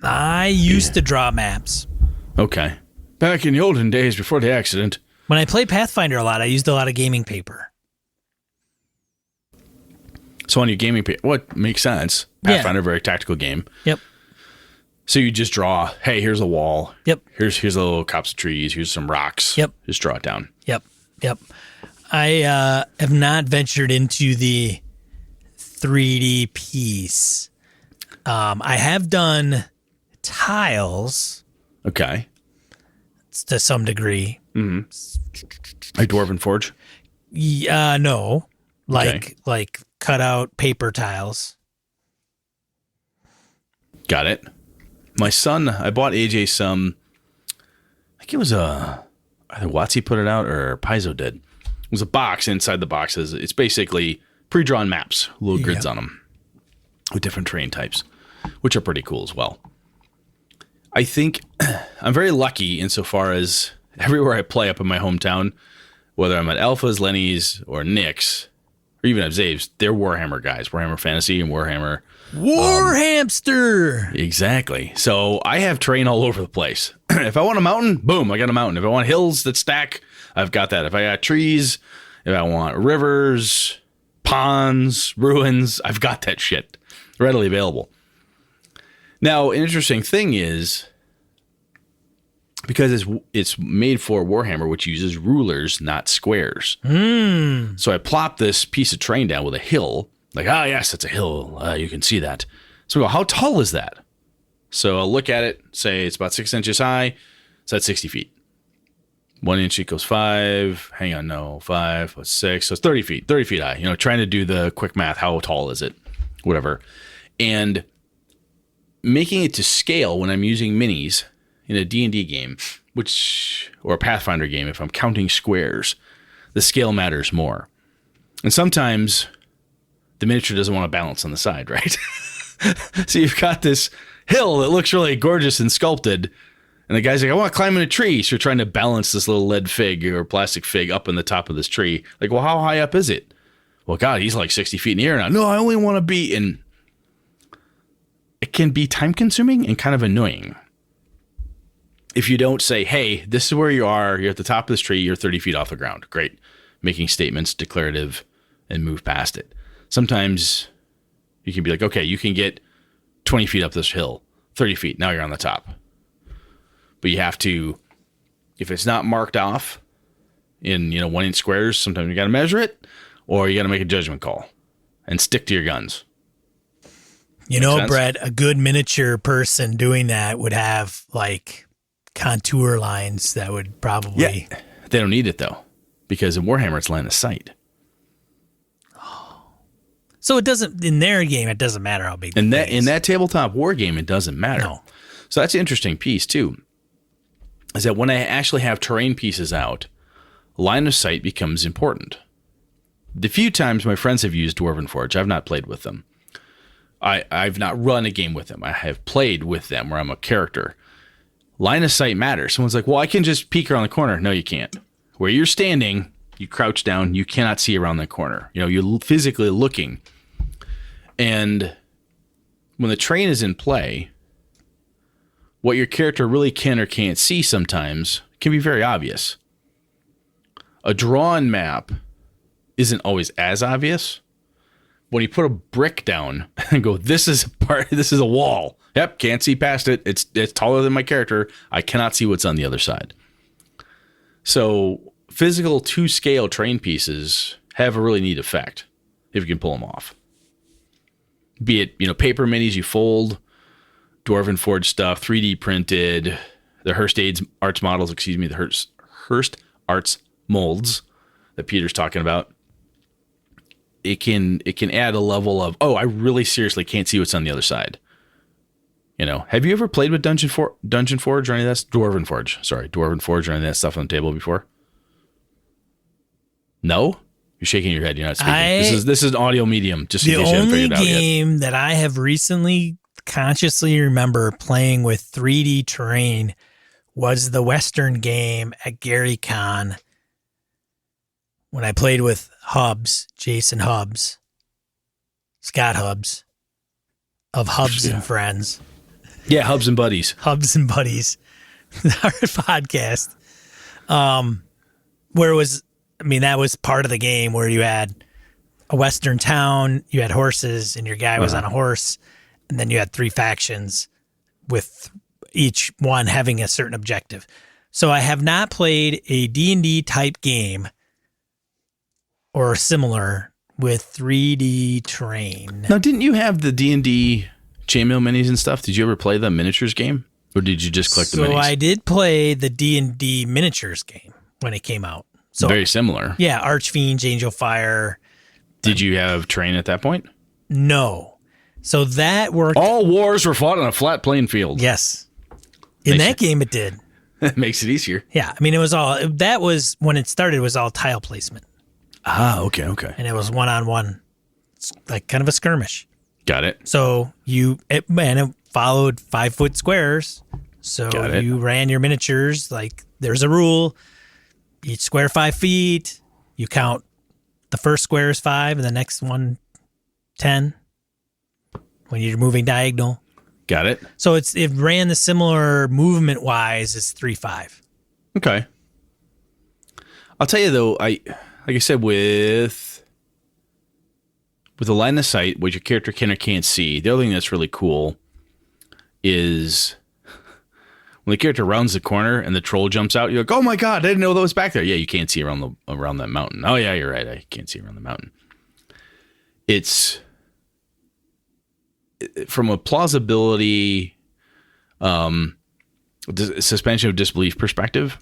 I used to draw maps. Okay. Back in the olden days before the accident. When I played Pathfinder a lot, I used a lot of gaming paper. So on your gaming paper, what makes sense? Pathfinder, very tactical game. Yep. So you just draw, hey, here's a wall. Yep. Here's a little copse of trees. Here's some rocks. Yep. Just draw it down. Yep. I have not ventured into the 3D piece. I have done tiles. Okay. To some degree. Mm-hmm. Like Dwarven Forge? No. Like cut out paper tiles. Got it. My son, I bought AJ some, I think it was either Watsy put it out or Paizo did. It was a box. Inside the box it's basically pre-drawn maps, little grids on them with different terrain types, which are pretty cool as well. I think I'm very lucky insofar as everywhere I play up in my hometown, whether I'm at Alpha's, Lenny's, or Nick's, or even at Zave's, they're Warhammer guys, Warhammer Fantasy and Warhammer. Warhamster! Exactly. So I have terrain all over the place. If I want a mountain, boom, I got a mountain. If I want hills that stack, I've got that. If I got trees, if I want rivers, ponds, ruins, I've got that shit readily available. Now, an interesting thing is, because it's made for Warhammer, which uses rulers, not squares. So I plop this piece of terrain down with a hill. Like, yes, it's a hill. You can see that. So I go, how tall is that? So I'll look at it, say it's about 6 inches high. So that's 60 feet. 1 inch equals 5. Hang on, no, 5 plus 6. So it's 30 feet. 30 feet high. Trying to do the quick math. How tall is it? Whatever. And making it to scale when I'm using minis in a D&D game, or a Pathfinder game, if I'm counting squares, the scale matters more. And sometimes the miniature doesn't want to balance on the side, right? So you've got this hill that looks really gorgeous and sculpted, and the guy's like, I want to climb in a tree. So you're trying to balance this little lead fig or plastic fig up in the top of this tree. Like, well, how high up is it? Well, God, he's like 60 feet in the air now. No, I only want to be in... It can be time-consuming and kind of annoying if you don't say, hey, this is where you are. You're at the top of this tree. You're 30 feet off the ground. Great. Making statements, declarative, and move past it. Sometimes you can be like, okay, you can get 20 feet up this hill, 30 feet. Now you're on the top. But you have to, if it's not marked off in 1 inch squares, sometimes you got to measure it, or you got to make a judgment call and stick to your guns. Brett, a good miniature person doing that would have like contour lines that would probably... Yeah, they don't need it though, because in Warhammer it's line of sight. So it doesn't, in their game, it doesn't matter how big in that tabletop war game, it doesn't matter. No. So that's an interesting piece too, is that when I actually have terrain pieces out, line of sight becomes important. The few times my friends have used Dwarven Forge, I've not played with them. I've not run a game with them. I have played with them where I'm a character. Line of sight matters. Someone's like, well, I can just peek around the corner. No, you can't. Where you're standing, you crouch down, you cannot see around the corner. You're physically looking. And when the terrain is in play, what your character really can or can't see sometimes can be very obvious. A drawn map isn't always as obvious. When you put a brick down and go, this is a wall. Yep, can't see past it. It's taller than my character. I cannot see what's on the other side. So physical 2-scale terrain pieces have a really neat effect if you can pull them off. Be it, paper minis you fold, Dwarven Forge stuff, 3D printed, the Hirst Arts models, the Hirst Arts molds that Peter's talking about. It can add a level of, I really seriously can't see what's on the other side. Have you ever played with Dungeon Forge or any of that? Dwarven Forge or any of that stuff on the table before? No? You're shaking your head. You're not speaking. This is an audio medium. Just in case you haven't figured it out yet. The only game that I have recently consciously remember playing with 3D terrain was the Western game at Gary Con when I played with Jason Scott Hubbs of Hubs and Friends. Yeah, Hubs and Buddies. Hubs and Buddies. Our podcast. Where it was, that was part of the game where you had a Western town, you had horses, and your guy was on a horse, and then you had 3 factions with each one having a certain objective. So I have not played a D&D type game or similar with 3D terrain. Now, didn't you have the D&D chainmail minis and stuff? Did you ever play the miniatures game? Or did you just collect the minis? So I did play the D&D miniatures game when it came out. So very similar. Yeah, Archfiends, Angel Fire. Did you have terrain at that point? No. So that worked. All wars were fought on a flat playing field. Yes. In that game, it did. That makes it easier. Yeah. It was that was when it started, it was all tile placement. Ah, okay. And it was 1-on-1. It's like kind of a skirmish. Got it. So it followed 5-foot squares. So you ran your miniatures. Like there's a rule. Each square 5 feet. You count the first square is 5 and the next one 10 when you're moving diagonal. Got it. So it ran the similar movement wise as 3-5. Okay. I'll tell you though, like I said, with the line of sight, what your character can or can't see, the other thing that's really cool is when the character rounds the corner and the troll jumps out, you're like, oh my God, I didn't know that was back there. Yeah, you can't see around that mountain. Oh yeah, you're right. I can't see around the mountain. It's from a plausibility, suspension of disbelief perspective,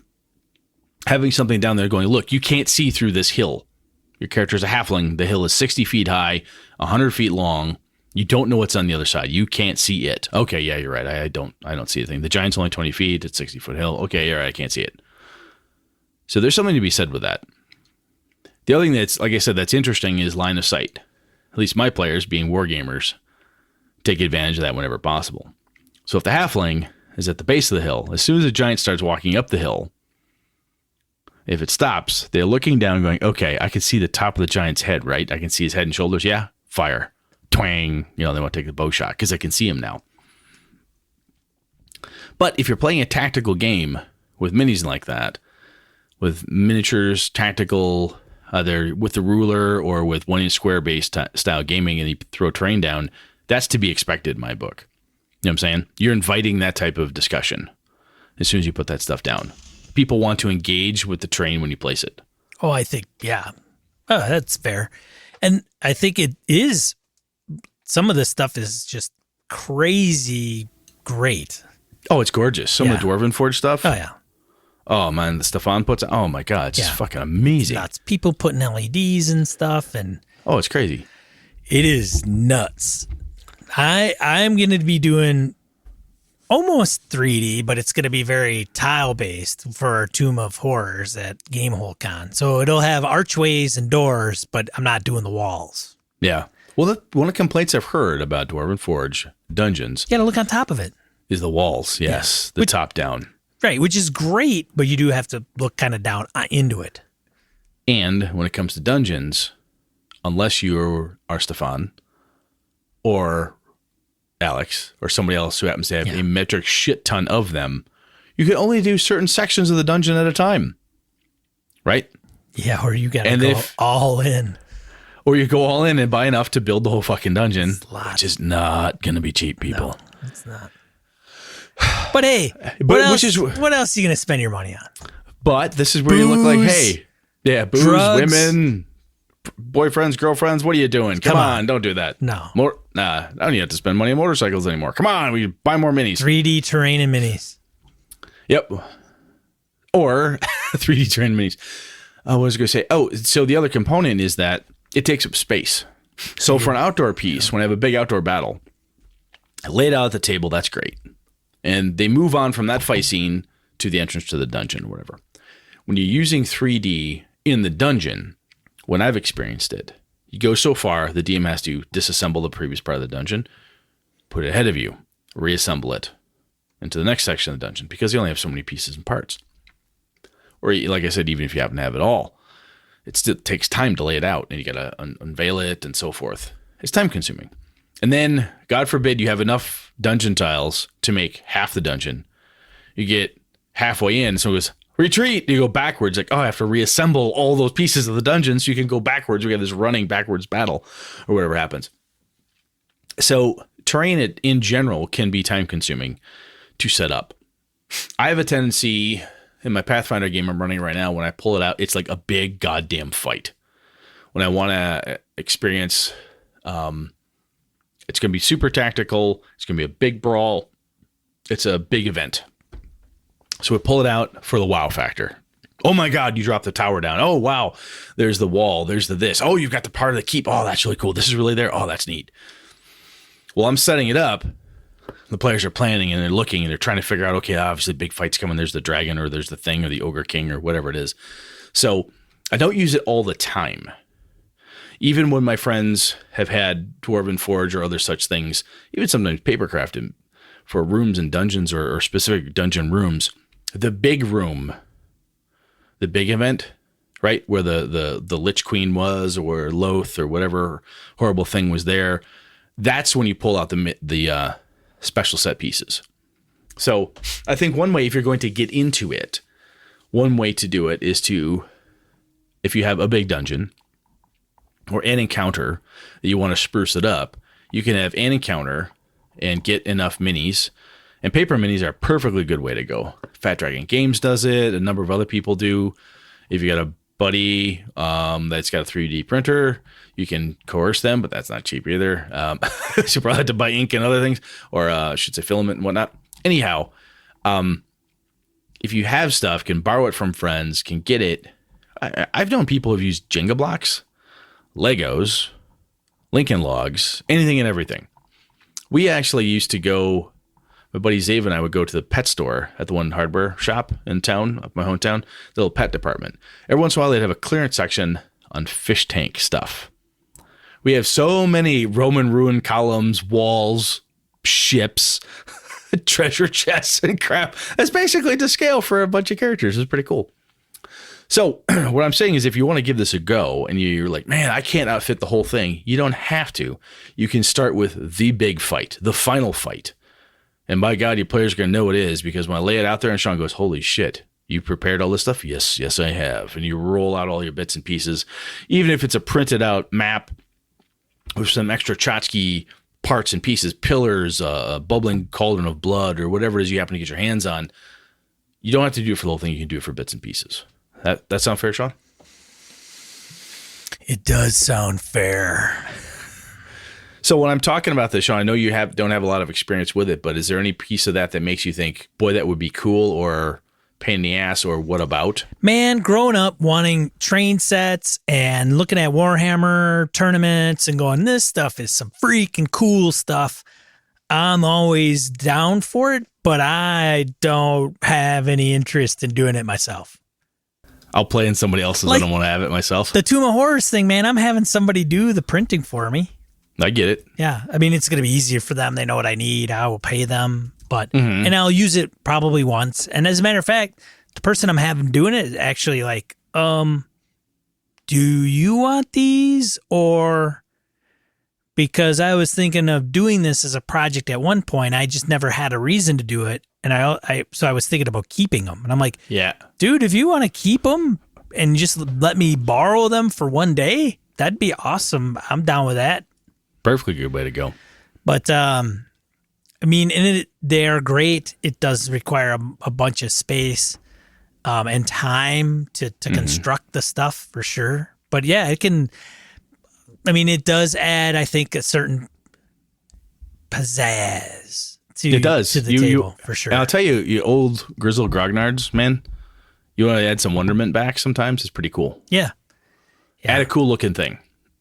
having something down there going, look, you can't see through this hill. Your character's a halfling. The hill is 60 feet high, 100 feet long. You don't know what's on the other side. You can't see it. Okay, yeah, you're right. I don't see anything. The giant's only 20 feet. It's 60-foot hill. Okay, you're right. I can't see it. So there's something to be said with that. The other thing that's, like I said, that's interesting is line of sight. At least my players, being wargamers, take advantage of that whenever possible. So if the halfling is at the base of the hill, as soon as the giant starts walking up the hill, if it stops, they're looking down going, okay, I can see the top of the giant's head, right? I can see his head and shoulders. Yeah, fire. Twang. They want to take the bow shot because I can see him now. But if you're playing a tactical game with minis like that, with miniatures, tactical, either with the ruler or with 1-inch square-based style gaming, and you throw terrain down, that's to be expected in my book. You know what I'm saying? You're inviting that type of discussion as soon as you put that stuff down. People want to engage with the terrain when you place it. Oh, I think, yeah. Oh, that's fair. And I think it is, some of this stuff is just crazy great. Oh, it's gorgeous. Some of the Dwarven Forge stuff. Oh, yeah. Oh, man, the Stefan puts, oh my God, it's just fucking amazing. It's nuts. People putting LEDs and stuff. And oh, it's crazy. It is nuts. I'm going to be doing almost 3D, but it's going to be very tile-based for our Tomb of Horrors at Gamehole Con. So it'll have archways and doors, but I'm not doing the walls. Yeah. Well, one of the complaints I've heard about Dwarven Forge dungeons... You got to look on top of it. ...is the walls, yes. Yeah. The top down. Right, which is great, but you do have to look kind of down into it. And when it comes to dungeons, unless you are Stefan or Alex or somebody else who happens to have a metric shit ton of them, you can only do certain sections of the dungeon at a time. Right? Yeah, or you gotta go all in. Or you go all in and buy enough to build the whole fucking dungeon, which is not going to be cheap, people. No, it's not. But hey, what else are you going to spend your money on? But this is where you look like, hey, yeah, booze, drugs, women, boyfriends, girlfriends, what are you doing? Come on, don't do that. No. I don't even have to spend money on motorcycles anymore. Come on, we buy more minis. 3D terrain and minis. Yep. Or 3D terrain minis. I was going to say, so the other component is that it takes up space. So for an outdoor piece, when I have a big outdoor battle, I lay it out at the table, that's great. And they move on from that fight scene to the entrance to the dungeon or whatever. When you're using 3D in the dungeon, when I've experienced it, you go so far, the DM has to disassemble the previous part of the dungeon, put it ahead of you, reassemble it into the next section of the dungeon, because you only have so many pieces and parts. Or like I said, even if you happen to have it all, it still takes time to lay it out, and you got to unveil it and so forth. It's time consuming. And then, God forbid, you have enough dungeon tiles to make half the dungeon. You get halfway in, so it goes, retreat. You go backwards, like, I have to reassemble all those pieces of the dungeon so you can go backwards. We have this running backwards battle or whatever happens. So terrain in general can be time consuming to set up. I have a tendency in my Pathfinder game I'm running right now, when I pull it out, it's like a big goddamn fight. When I want to experience, it's going to be super tactical. It's going to be a big brawl. It's a big event. So we pull it out for the wow factor. Oh my God, you dropped the tower down. Oh, wow. There's the wall. There's the this. Oh, you've got the part of the keep. Oh, that's really cool. This is really there. Oh, that's neat. Well, I'm setting it up. The players are planning and they're looking and they're trying to figure out, okay, obviously big fight's coming. There's the dragon or there's the thing or the ogre king or whatever it is. So I don't use it all the time. Even when my friends have had Dwarven Forge or other such things, even sometimes papercrafted for rooms and dungeons or specific dungeon rooms, the big room, the big event, right, where the Lich Queen was or Loth or whatever horrible thing was there, that's when you pull out the special set pieces. So I think one way, if you're going to get into it, one way to do it is to, if you have a big dungeon or an encounter that you want to spruce it up, you can have an encounter and get enough minis. And paper minis are a perfectly good way to go. Fat Dragon Games does it. A number of other people do. If you got a buddy that's got a 3D printer, you can coerce them, but that's not cheap either. So you probably have to buy ink and other things, or I should say filament and whatnot. Anyhow, if you have stuff, can borrow it from friends, can get it. I've known people who've used Jenga blocks, Legos, Lincoln Logs, anything and everything. We actually used to go, my buddy Zave and I would go to the pet store at the one hardware shop in town, up my hometown, the little pet department. Every once in a while, they'd have a clearance section on fish tank stuff. We have so many Roman ruin columns, walls, ships, treasure chests, and crap. That's basically to scale for a bunch of characters. It's pretty cool. So what I'm saying is, if you want to give this a go and you're like, man, I can't outfit the whole thing, you don't have to. You can start with the big fight, the final fight. And by God, your players are going to know it is, because when I lay it out there and Sean goes, holy shit, you prepared all this stuff? Yes, I have. And you roll out all your bits and pieces. Even if it's a printed out map with some extra tchotchke parts and pieces, pillars, a bubbling cauldron of blood, or whatever it is you happen to get your hands on, you don't have to do it for the whole thing. You can do it for bits and pieces. That sound fair, Sean? It does sound fair. So when I'm talking about this, Sean, I know you don't have a lot of experience with it, but is there any piece of that makes you think, boy, that would be cool, or pain in the ass, or what about? Man, growing up wanting train sets and looking at Warhammer tournaments and going, this stuff is some freaking cool stuff. I'm always down for it, but I don't have any interest in doing it myself. I'll play in somebody else's. I don't want to have it myself. The Tomb of Horrors thing, man, I'm having somebody do the printing for me. I get it. Yeah. I mean, it's going to be easier for them. They know what I need. I will pay them, and I'll use it probably once. And as a matter of fact, the person I'm having doing it is actually like, do you want these? Or because I was thinking of doing this as a project at one point, I just never had a reason to do it. And so I was thinking about keeping them. And I'm like, yeah, dude, if you want to keep them, and just let me borrow them for one day, that'd be awesome. I'm down with that. Perfectly good way to go. But I mean, they're great. It does require a bunch of space and time to construct the stuff for sure. But yeah, it can. I mean, it does add, I think, a certain pizzazz to the table for sure. And I'll tell you, you old grizzled grognards, man. You want to add some wonderment back sometimes, it's pretty cool. Yeah. Add a cool looking thing.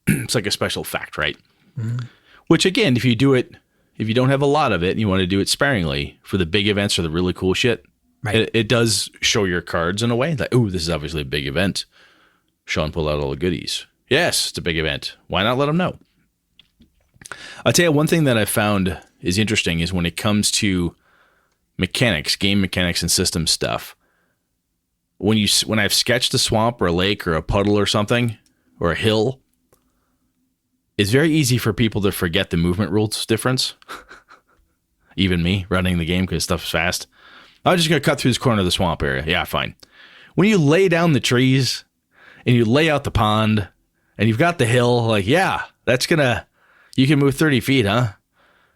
It's like a special fact, right? Mm-hmm. Which again, if you don't have a lot of it and you want to do it sparingly for the big events or the really cool shit, right. It does show your cards in a way like, ooh, this is obviously a big event. Sean pulled out all the goodies. Yes, it's a big event. Why not let them know? I'll tell you one thing that I found is interesting is when it comes to mechanics, game mechanics and system stuff. When I've sketched a swamp or a lake or a puddle or something or a hill, it's very easy for people to forget the movement rules difference. Even me running the game because stuff's fast. I'm just going to cut through this corner of the swamp area. Yeah, fine. When you lay down the trees and you lay out the pond and you've got the hill, like, yeah, you can move 30 feet, huh?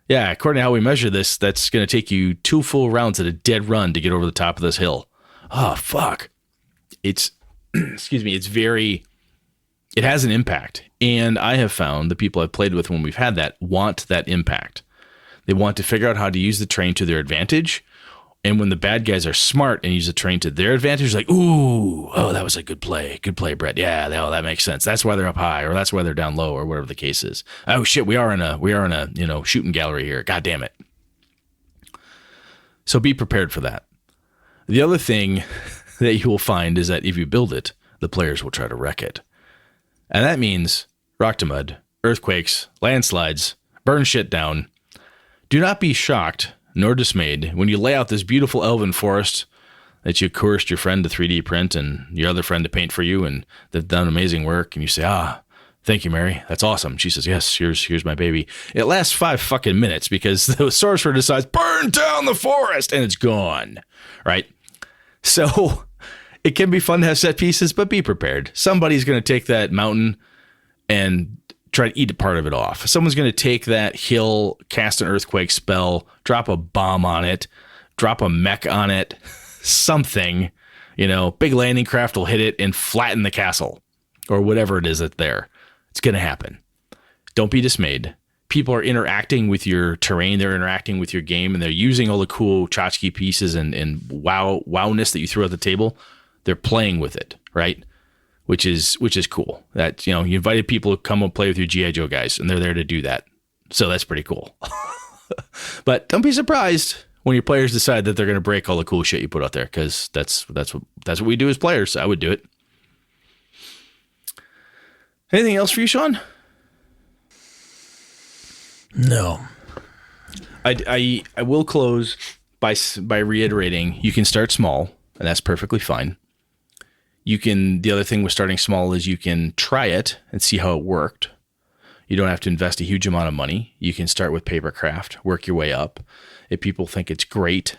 Yeah, according to how we measure this, that's going to take you 2 full rounds at a dead run to get over the top of this hill. Oh, fuck. It's, excuse me, it has an impact. And I have found the people I've played with when we've had that want that impact. They want to figure out how to use the terrain to their advantage. And when the bad guys are smart and use the terrain to their advantage, like, ooh, oh, that was a good play. Good play, Brett. Yeah, that makes sense. That's why they're up high, or that's why they're down low, or whatever the case is. Oh shit, we are in a shooting gallery here. God damn it. So be prepared for that. The other thing that you will find is that if you build it, the players will try to wreck it. And that means rock to mud, earthquakes, landslides, burn shit down. Do not be shocked nor dismayed when you lay out this beautiful elven forest that you coerced your friend to 3D print and your other friend to paint for you, and they've done amazing work, and you say, thank you, Mary. That's awesome. She says, yes, here's my baby. It lasts 5 fucking minutes because the sorcerer decides, burn down the forest, and it's gone, right? So it can be fun to have set pieces, but be prepared. Somebody's going to take that mountain and try to eat a part of it off. Someone's going to take that hill, cast an earthquake spell, drop a bomb on it, drop a mech on it, something, big landing craft will hit it and flatten the castle or whatever it is that's there. It's going to happen. Don't be dismayed. People are interacting with your terrain. They're interacting with your game, and they're using all the cool tchotchke pieces and wowness that you throw at the table. They're playing with it, right? Which is cool. That, you invited people to come and play with your G.I. Joe guys, and they're there to do that. So that's pretty cool. But don't be surprised when your players decide that they're going to break all the cool shit you put out there, because that's what we do as players. I would do it. Anything else for you, Sean? No. I will close by reiterating, you can start small, and that's perfectly fine. The other thing with starting small is you can try it and see how it worked. You don't have to invest a huge amount of money. You can start with papercraft, work your way up. If people think it's great,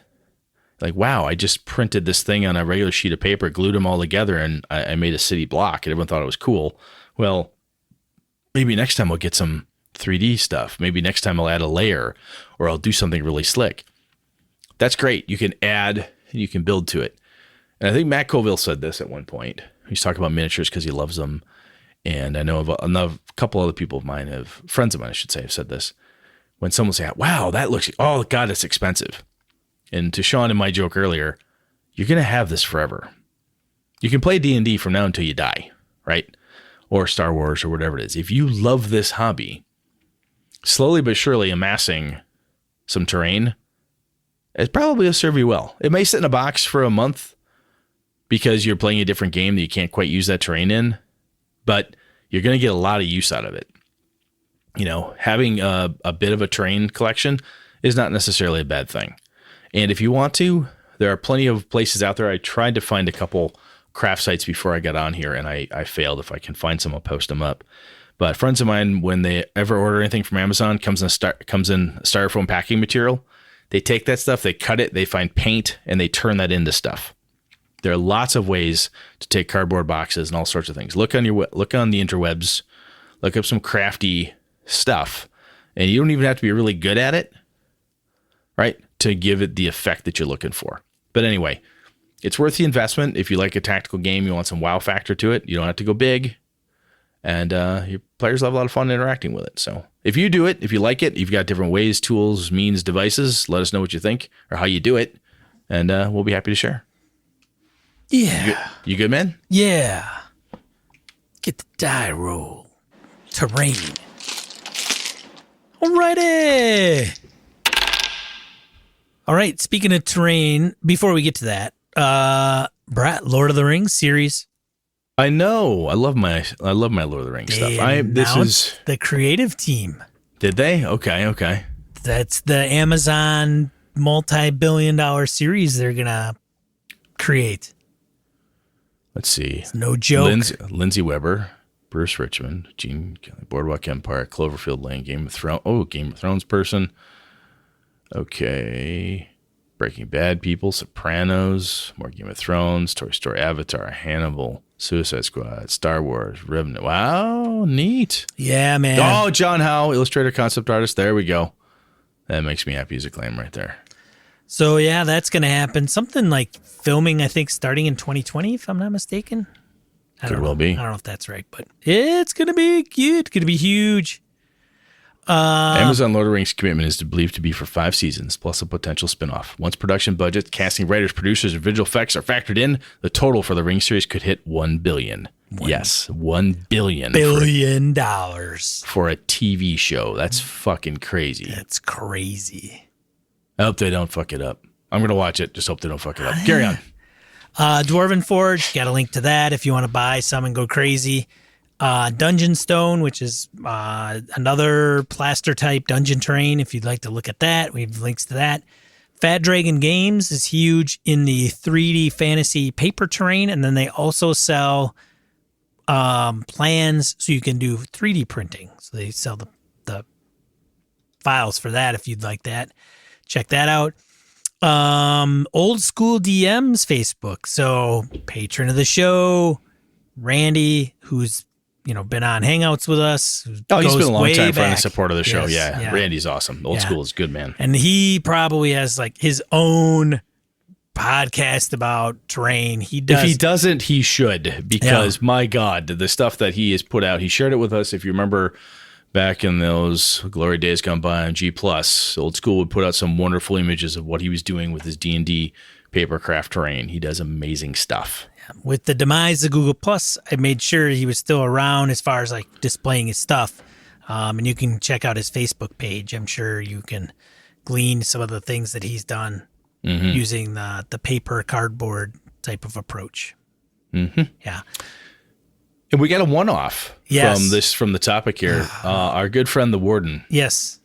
like, wow, I just printed this thing on a regular sheet of paper, glued them all together, and I made a city block, and everyone thought it was cool. Well, maybe next time I'll get some 3D stuff. Maybe next time I'll add a layer, or I'll do something really slick. That's great. You can add and you can build to it. And I think Matt Colville said this at one point. He's talking about miniatures because he loves them. And I know of a couple other people of mine, friends of mine, I should say, have said this. When someone say, wow, that looks, oh God, it's expensive. And to Sean and my joke earlier, you're going to have this forever. You can play D&D from now until you die, right? Or Star Wars or whatever it is. If you love this hobby, slowly but surely amassing some terrain, it probably will serve you well. It may sit in a box for a month because you're playing a different game that you can't quite use that terrain in, but you're going to get a lot of use out of it. Having a bit of a terrain collection is not necessarily a bad thing. And if you want to, there are plenty of places out there. I tried to find a couple craft sites before I got on here, and I failed. If I can find some, I'll post them up. But friends of mine, when they ever order anything from Amazon, comes in styrofoam packing material. They take that stuff, they cut it, they find paint, and they turn that into stuff. There are lots of ways to take cardboard boxes and all sorts of things. Look on the interwebs, look up some crafty stuff, and you don't even have to be really good at it, right, to give it the effect that you're looking for. But anyway, it's worth the investment. If you like a tactical game, you want some wow factor to it, you don't have to go big, and your players have a lot of fun interacting with it. So if you do it, if you like it, you've got different ways, tools, means, devices, let us know what you think or how you do it, and we'll be happy to share. Yeah. You good, man? Yeah. Get the die roll. Terrain. Alrighty. All right. Speaking of terrain, before we get to that, Brett, Lord of the Rings series. I know. I love my Lord of the Rings stuff. This is the creative team. Did they? Okay. That's the Amazon multi-billion-dollar series they're gonna create. Let's see. It's no joke. Lindsay Weber, Bruce Richmond, Gene Kelly, Boardwalk Empire, Cloverfield Lane, Game of Thrones. Oh, Game of Thrones person. Okay. Breaking Bad people, Sopranos, more Game of Thrones, Toy Story, Avatar, Hannibal, Suicide Squad, Star Wars, Revenant. Wow, neat. Yeah, man. Oh, John Howe, illustrator, concept artist. There we go. That makes me happy as a claim right there. So, yeah, that's going to happen. Something like filming, I think, starting in 2020, if I'm not mistaken. Could well be. I don't know if that's right, but it's going to be cute. It's going to be huge. Amazon Lord of the Rings commitment is believed to be for 5 seasons, plus a potential spinoff. Once production budgets, casting, writers, producers, and visual effects are factored in, the total for the Ring series could hit $1 billion. Yes, $1 billion. Billion dollars. For a TV show. That's fucking crazy. That's crazy. I hope they don't fuck it up. I'm going to watch it. Just hope they don't fuck it up. Carry on. Dwarven Forge, got a link to that if you want to buy some and go crazy. Dungeon Stone, which is another plaster type dungeon terrain. If you'd like to look at that, we have links to that. Fat Dragon Games is huge in the 3D fantasy paper terrain, and then they also sell plans so you can do 3D printing. So they sell the files for that if you'd like that. Check that out. Old School DMs Facebook. So patron of the show, Randy, who's been on Hangouts with us. He's been a long time friend and supporter of the show. Yes, yeah, Randy's awesome. Old School is good, man. And he probably has like his own podcast about terrain. He does. If he doesn't, he should, because my God, the stuff that he has put out, he shared it with us. If you remember back in those glory days gone by on G+, Old School would put out some wonderful images of what he was doing with his D&D papercraft terrain. He does amazing stuff. With the demise of Google Plus, I made sure he was still around as far as like displaying his stuff. And you can check out his Facebook page. I'm sure you can glean some of the things that he's done using the paper cardboard type of approach. Mm-hmm. Yeah. And we got a one-off from the topic here. Our good friend, the Warden. Yes.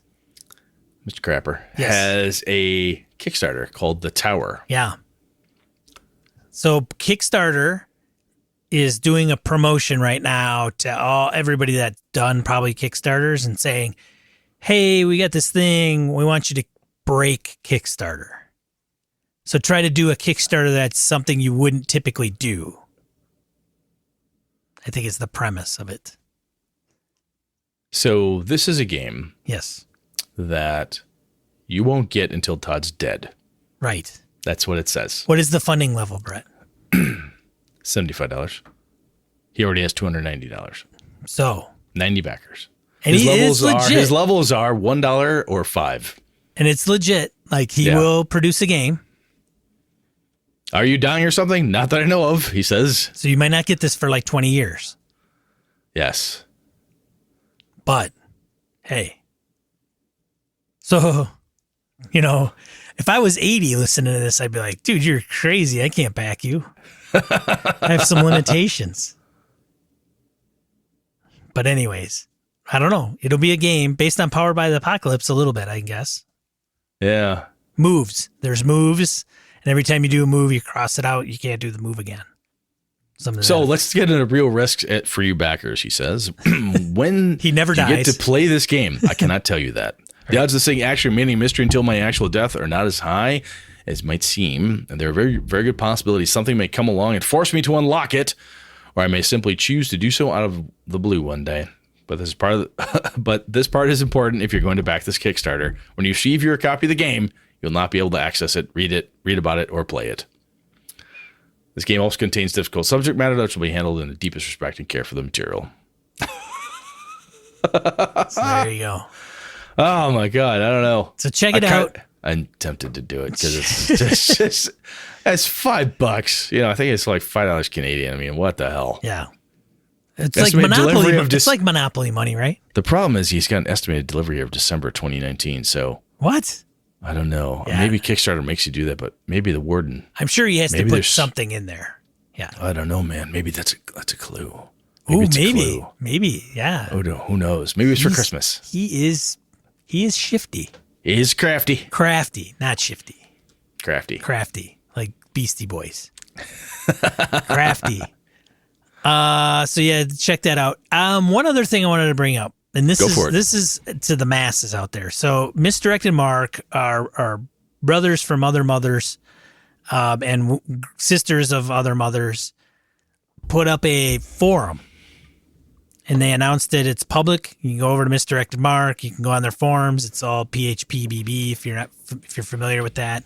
Mr. Crapper has a Kickstarter called The Tower. Yeah. So Kickstarter is doing a promotion right now to everybody that's done probably Kickstarters and saying, hey, we got this thing. We want you to break Kickstarter. So try to do a Kickstarter that's something you wouldn't typically do. I think it's the premise of it. So this is a game. Yes. That you won't get until Todd's dead. Right. That's what it says. What is the funding level, Brett? $75. He already has $290. So 90 backers. And his levels are $1 or $5. And it's legit. Like he will produce a game. Are you dying or something? Not that I know of, he says. So you might not get this for like 20 years. Yes. But, hey. So, if I was 80 listening to this, I'd be like, dude, you're crazy. I can't back you. I have some limitations. But anyways, I don't know. It'll be a game based on Powered by the Apocalypse a little bit, I guess. Yeah. Moves. There's moves. And every time you do a move, you cross it out. You can't do the move again. So let's get into real risks for you backers, he says. When he never dies. You get to play this game, I cannot tell you that. The odds of this thing actually remaining a mystery until my actual death are not as high as might seem, and there are very, very good possibilities something may come along and force me to unlock it, or I may simply choose to do so out of the blue one day. But this part is important if you're going to back this Kickstarter. When you receive your copy of the game, you'll not be able to access it, read about it, or play it. This game also contains difficult subject matter that will be handled in the deepest respect and care for the material. So there you go. Oh my God, I don't know. So check it out. I'm tempted to do it because it's just it's $5. You know, I think it's like $5 Canadian. I mean, what the hell? Yeah. It's like Monopoly. It's like Monopoly money, right? The problem is he's got an estimated delivery of December 2019. So what? I don't know. Yeah. Maybe Kickstarter makes you do that, but maybe the warden. I'm sure he has to put something in there. Yeah. I don't know, man. Maybe that's a clue. Maybe. Yeah. Oh, no, who knows? Maybe it's for Christmas. He is shifty. He is crafty. Crafty, not shifty. Crafty. Like Beastie Boys. Crafty. So yeah, check that out. One other thing I wanted to bring up, and this is to the masses out there. So Misdirected Mark are brothers from other mothers, and sisters of other mothers, put up a forum, and they announced it. It's public. You can go over to Misdirected Mark. You can go on their forums. It's all PHPBB if you're familiar with that.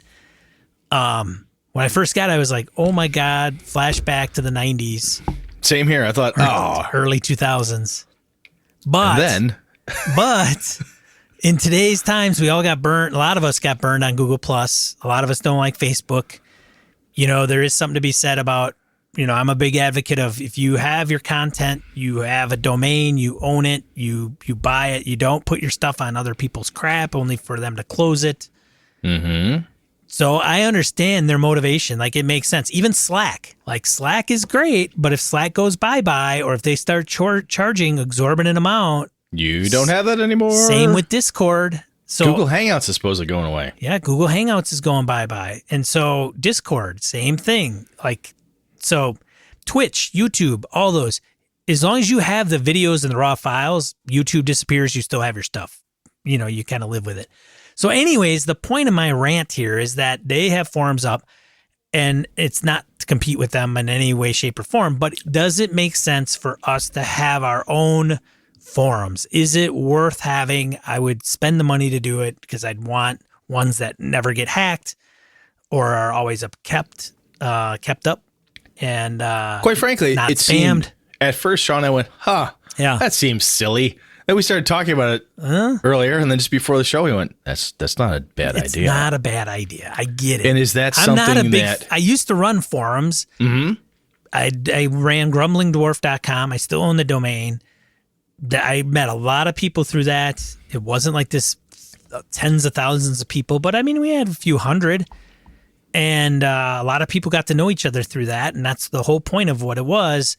When I first got it, I was like, oh my God, flashback to the 90s. Same here. I thought, early 2000s. But in today's times, we all got burnt. A lot of us got burned on Google Plus. A lot of us don't like Facebook. You know, there is something to be said about, you know, I'm a big advocate of if you have your content, you have a domain, you own it, you buy it, you don't put your stuff on other people's crap only for them to close it. Mm-hmm. So I understand their motivation. Like, it makes sense. Even Slack. Like, Slack is great, but if Slack goes bye-bye or if they start charging exorbitant amount... You don't have that anymore. Same with Discord. So Google Hangouts is supposedly going away. Yeah, Google Hangouts is going bye-bye. And so Discord, same thing. Like, so Twitch, YouTube, all those. As long as you have the videos and the raw files, YouTube disappears, you still have your stuff. You know, you kind of live with it. So anyways, the point of my rant here is that they have forums up, and it's not to compete with them in any way, shape, or form, but does it make sense for us to have our own forums? Is it worth having? I would spend the money to do it because I'd want ones that never get hacked or are always kept up, and quite frankly, not it spammed. Seemed, at first, Sean and I went, yeah, that seems silly. Then we started talking about it earlier, and then just before the show, we went, that's not a bad idea. It's not a bad idea. I get it. And is that something that... I used to run forums. Mm-hmm. I ran grumblingdwarf.com. I still own the domain. I met a lot of people through that. It wasn't like this tens of thousands of people, but I mean, we had a few hundred. And a lot of people got to know each other through that, and that's the whole point of what it was.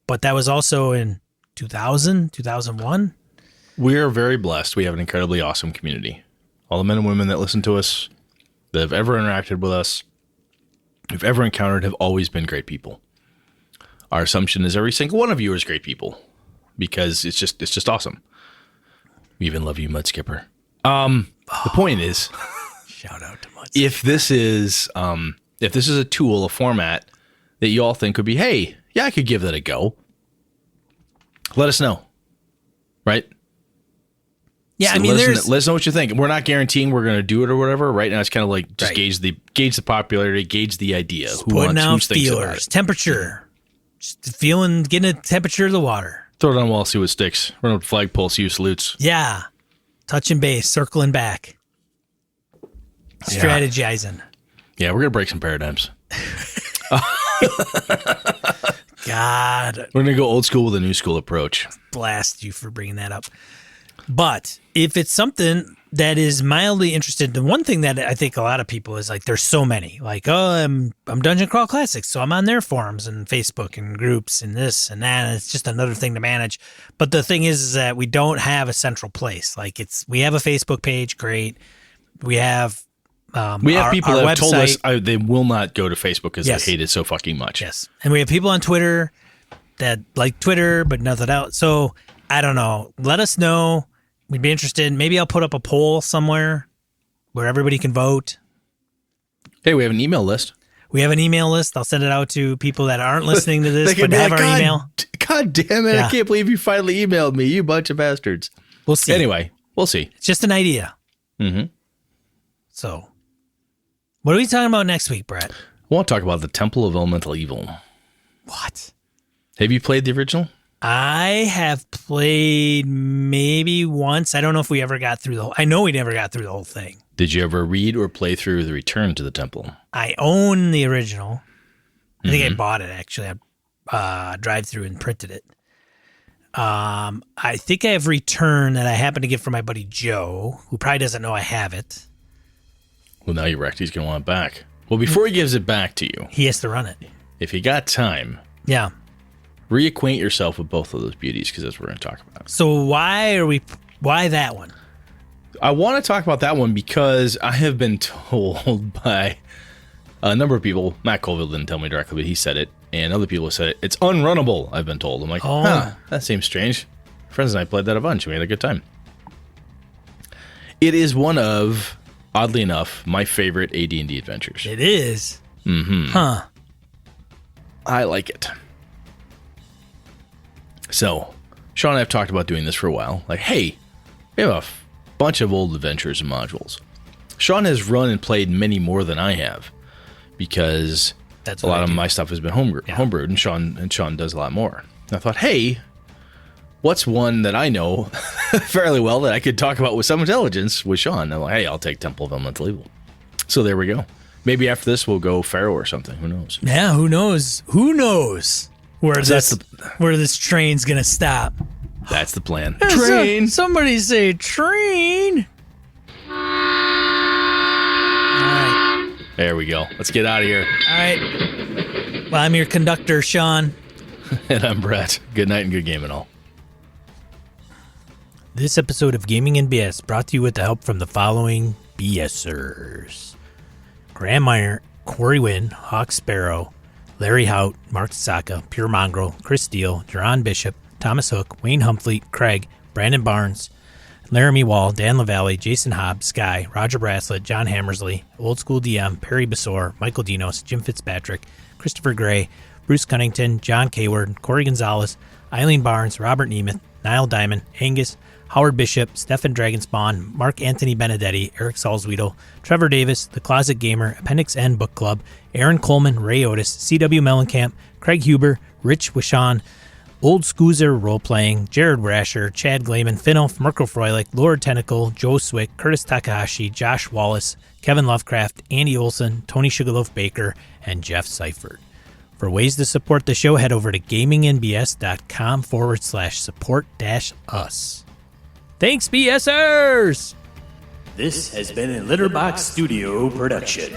But that was also in 2000, 2001. We are very blessed. We have an incredibly awesome community. All the men and women that listen to us, that have ever interacted with us, we've ever encountered, have always been great people. Our assumption is every single one of you is great people because it's just awesome. We even love you, Mud Skipper. The point is, shout out to Mud Skipper. If this is a tool, a format that you all think could be, hey, yeah, I could give that a go. Let us know, right? Yeah, so I mean, let us know what you think. We're not guaring we're going to do it or whatever. Right now, it's kind of like just gauge the popularity, gauge the idea. Just putting out feelers, temperature, just getting a temperature of the water. Throw it on the wall, see what sticks. Run up the flagpole, see who salutes. Yeah, touching base, circling back, strategizing. Yeah, we're gonna break some paradigms. God, we're gonna go old school with a new school approach. Blast you for bringing that up. But if it's something that is mildly interested, the one thing that I think a lot of people is like, there's so many. Like, I'm Dungeon Crawl Classics, so I'm on their forums and Facebook and groups and this and that, and it's just another thing to manage. But the thing is that we don't have a central place. Like, we have a Facebook page, great. We have people that have told us they will not go to Facebook because Yes. they hate it so fucking much. Yes, and we have people on Twitter that like Twitter, but nothing else. So I don't know. Let us know. We'd be interested. Maybe I'll put up a poll somewhere where everybody can vote. Hey, we have an email list. We have an email list. I'll send it out to people that aren't listening to this but have our email. God damn it. Yeah. I can't believe you finally emailed me, you bunch of bastards. We'll see. Anyway, we'll see. It's just an idea. Mm-hmm. So, what are we talking about next week, Brett? I want to talk about the Temple of Elemental Evil. What? Have you played the original? I have played maybe once. I don't know if we ever got through the whole... I know we never got through the whole thing. Did you ever read or play through The Return to the Temple? I own the original. I think I bought it, actually. I drive through and printed it. I think I have Return that I happen to get from my buddy Joe, who probably doesn't know I have it. Well, now you're wrecked. He's going to want it back. Well, before he gives it back to you... He has to run it. If you got time... Yeah. Reacquaint yourself with both of those beauties, because that's what we're going to talk about. So why that one? I want to talk about that one because I have been told by a number of people. Matt Colville didn't tell me directly, but he said it. And other people have said it. It's unrunnable, I've been told. I'm like, that seems strange. Friends and I played that a bunch. We had a good time. It is one of, oddly enough, my favorite AD&D adventures. It is? Mm-hmm. Huh. I like it. So, Sean and I have talked about doing this for a while. Like, hey, we have a bunch of old adventures and modules. Sean has run and played many more than I have because a lot of my stuff has been homebrewed, and Sean does a lot more. And I thought, hey, what's one that I know fairly well that I could talk about with some intelligence with Sean? And I'm like, hey, I'll take Temple of Elemental Evil. So there we go. Maybe after this we'll go Pharaoh or something. Who knows? Yeah, who knows? Who knows where this train's gonna stop? That's the plan. Train. Somebody say train. All right. There we go. Let's get out of here. All right. Well, I'm your conductor, Sean. And I'm Brett. Good night and good game and all. This episode of Gaming and BS brought to you with the help from the following BSers. Graham Meyer, Corey Wynn, Hawk Sparrow, Larry Hout, Mark Saka, Pure Mongrel, Chris Steele, Jerron Bishop, Thomas Hook, Wayne Humphrey, Craig, Brandon Barnes, Laramie Wall, Dan LaValle, Jason Hobbs, Sky, Roger Braslett, John Hammersley, Old School DM, Perry Besor, Michael Dinos, Jim Fitzpatrick, Christopher Gray, Bruce Cunnington, John Kayward, Corey Gonzalez, Eileen Barnes, Robert Nemeth, Niall Diamond, Angus, Howard Bishop, Stefan Dragonspawn, Mark Anthony Benedetti, Eric Salzwedel, Trevor Davis, The Closet Gamer, Appendix N Book Club, Aaron Coleman, Ray Otis, C.W. Mellencamp, Craig Huber, Rich Wishon, Old Scoozer Role-Playing, Jared Rasher, Chad Glayman, Finolf, Mirko Froelich, Lord Tentacle, Joe Swick, Curtis Takahashi, Josh Wallace, Kevin Lovecraft, Andy Olson, Tony Sugarloaf Baker, and Jeff Seifert. For ways to support the show, head over to gamingnbs.com/support-us. Thanks, BSers! This has been a Litterbox Studio production.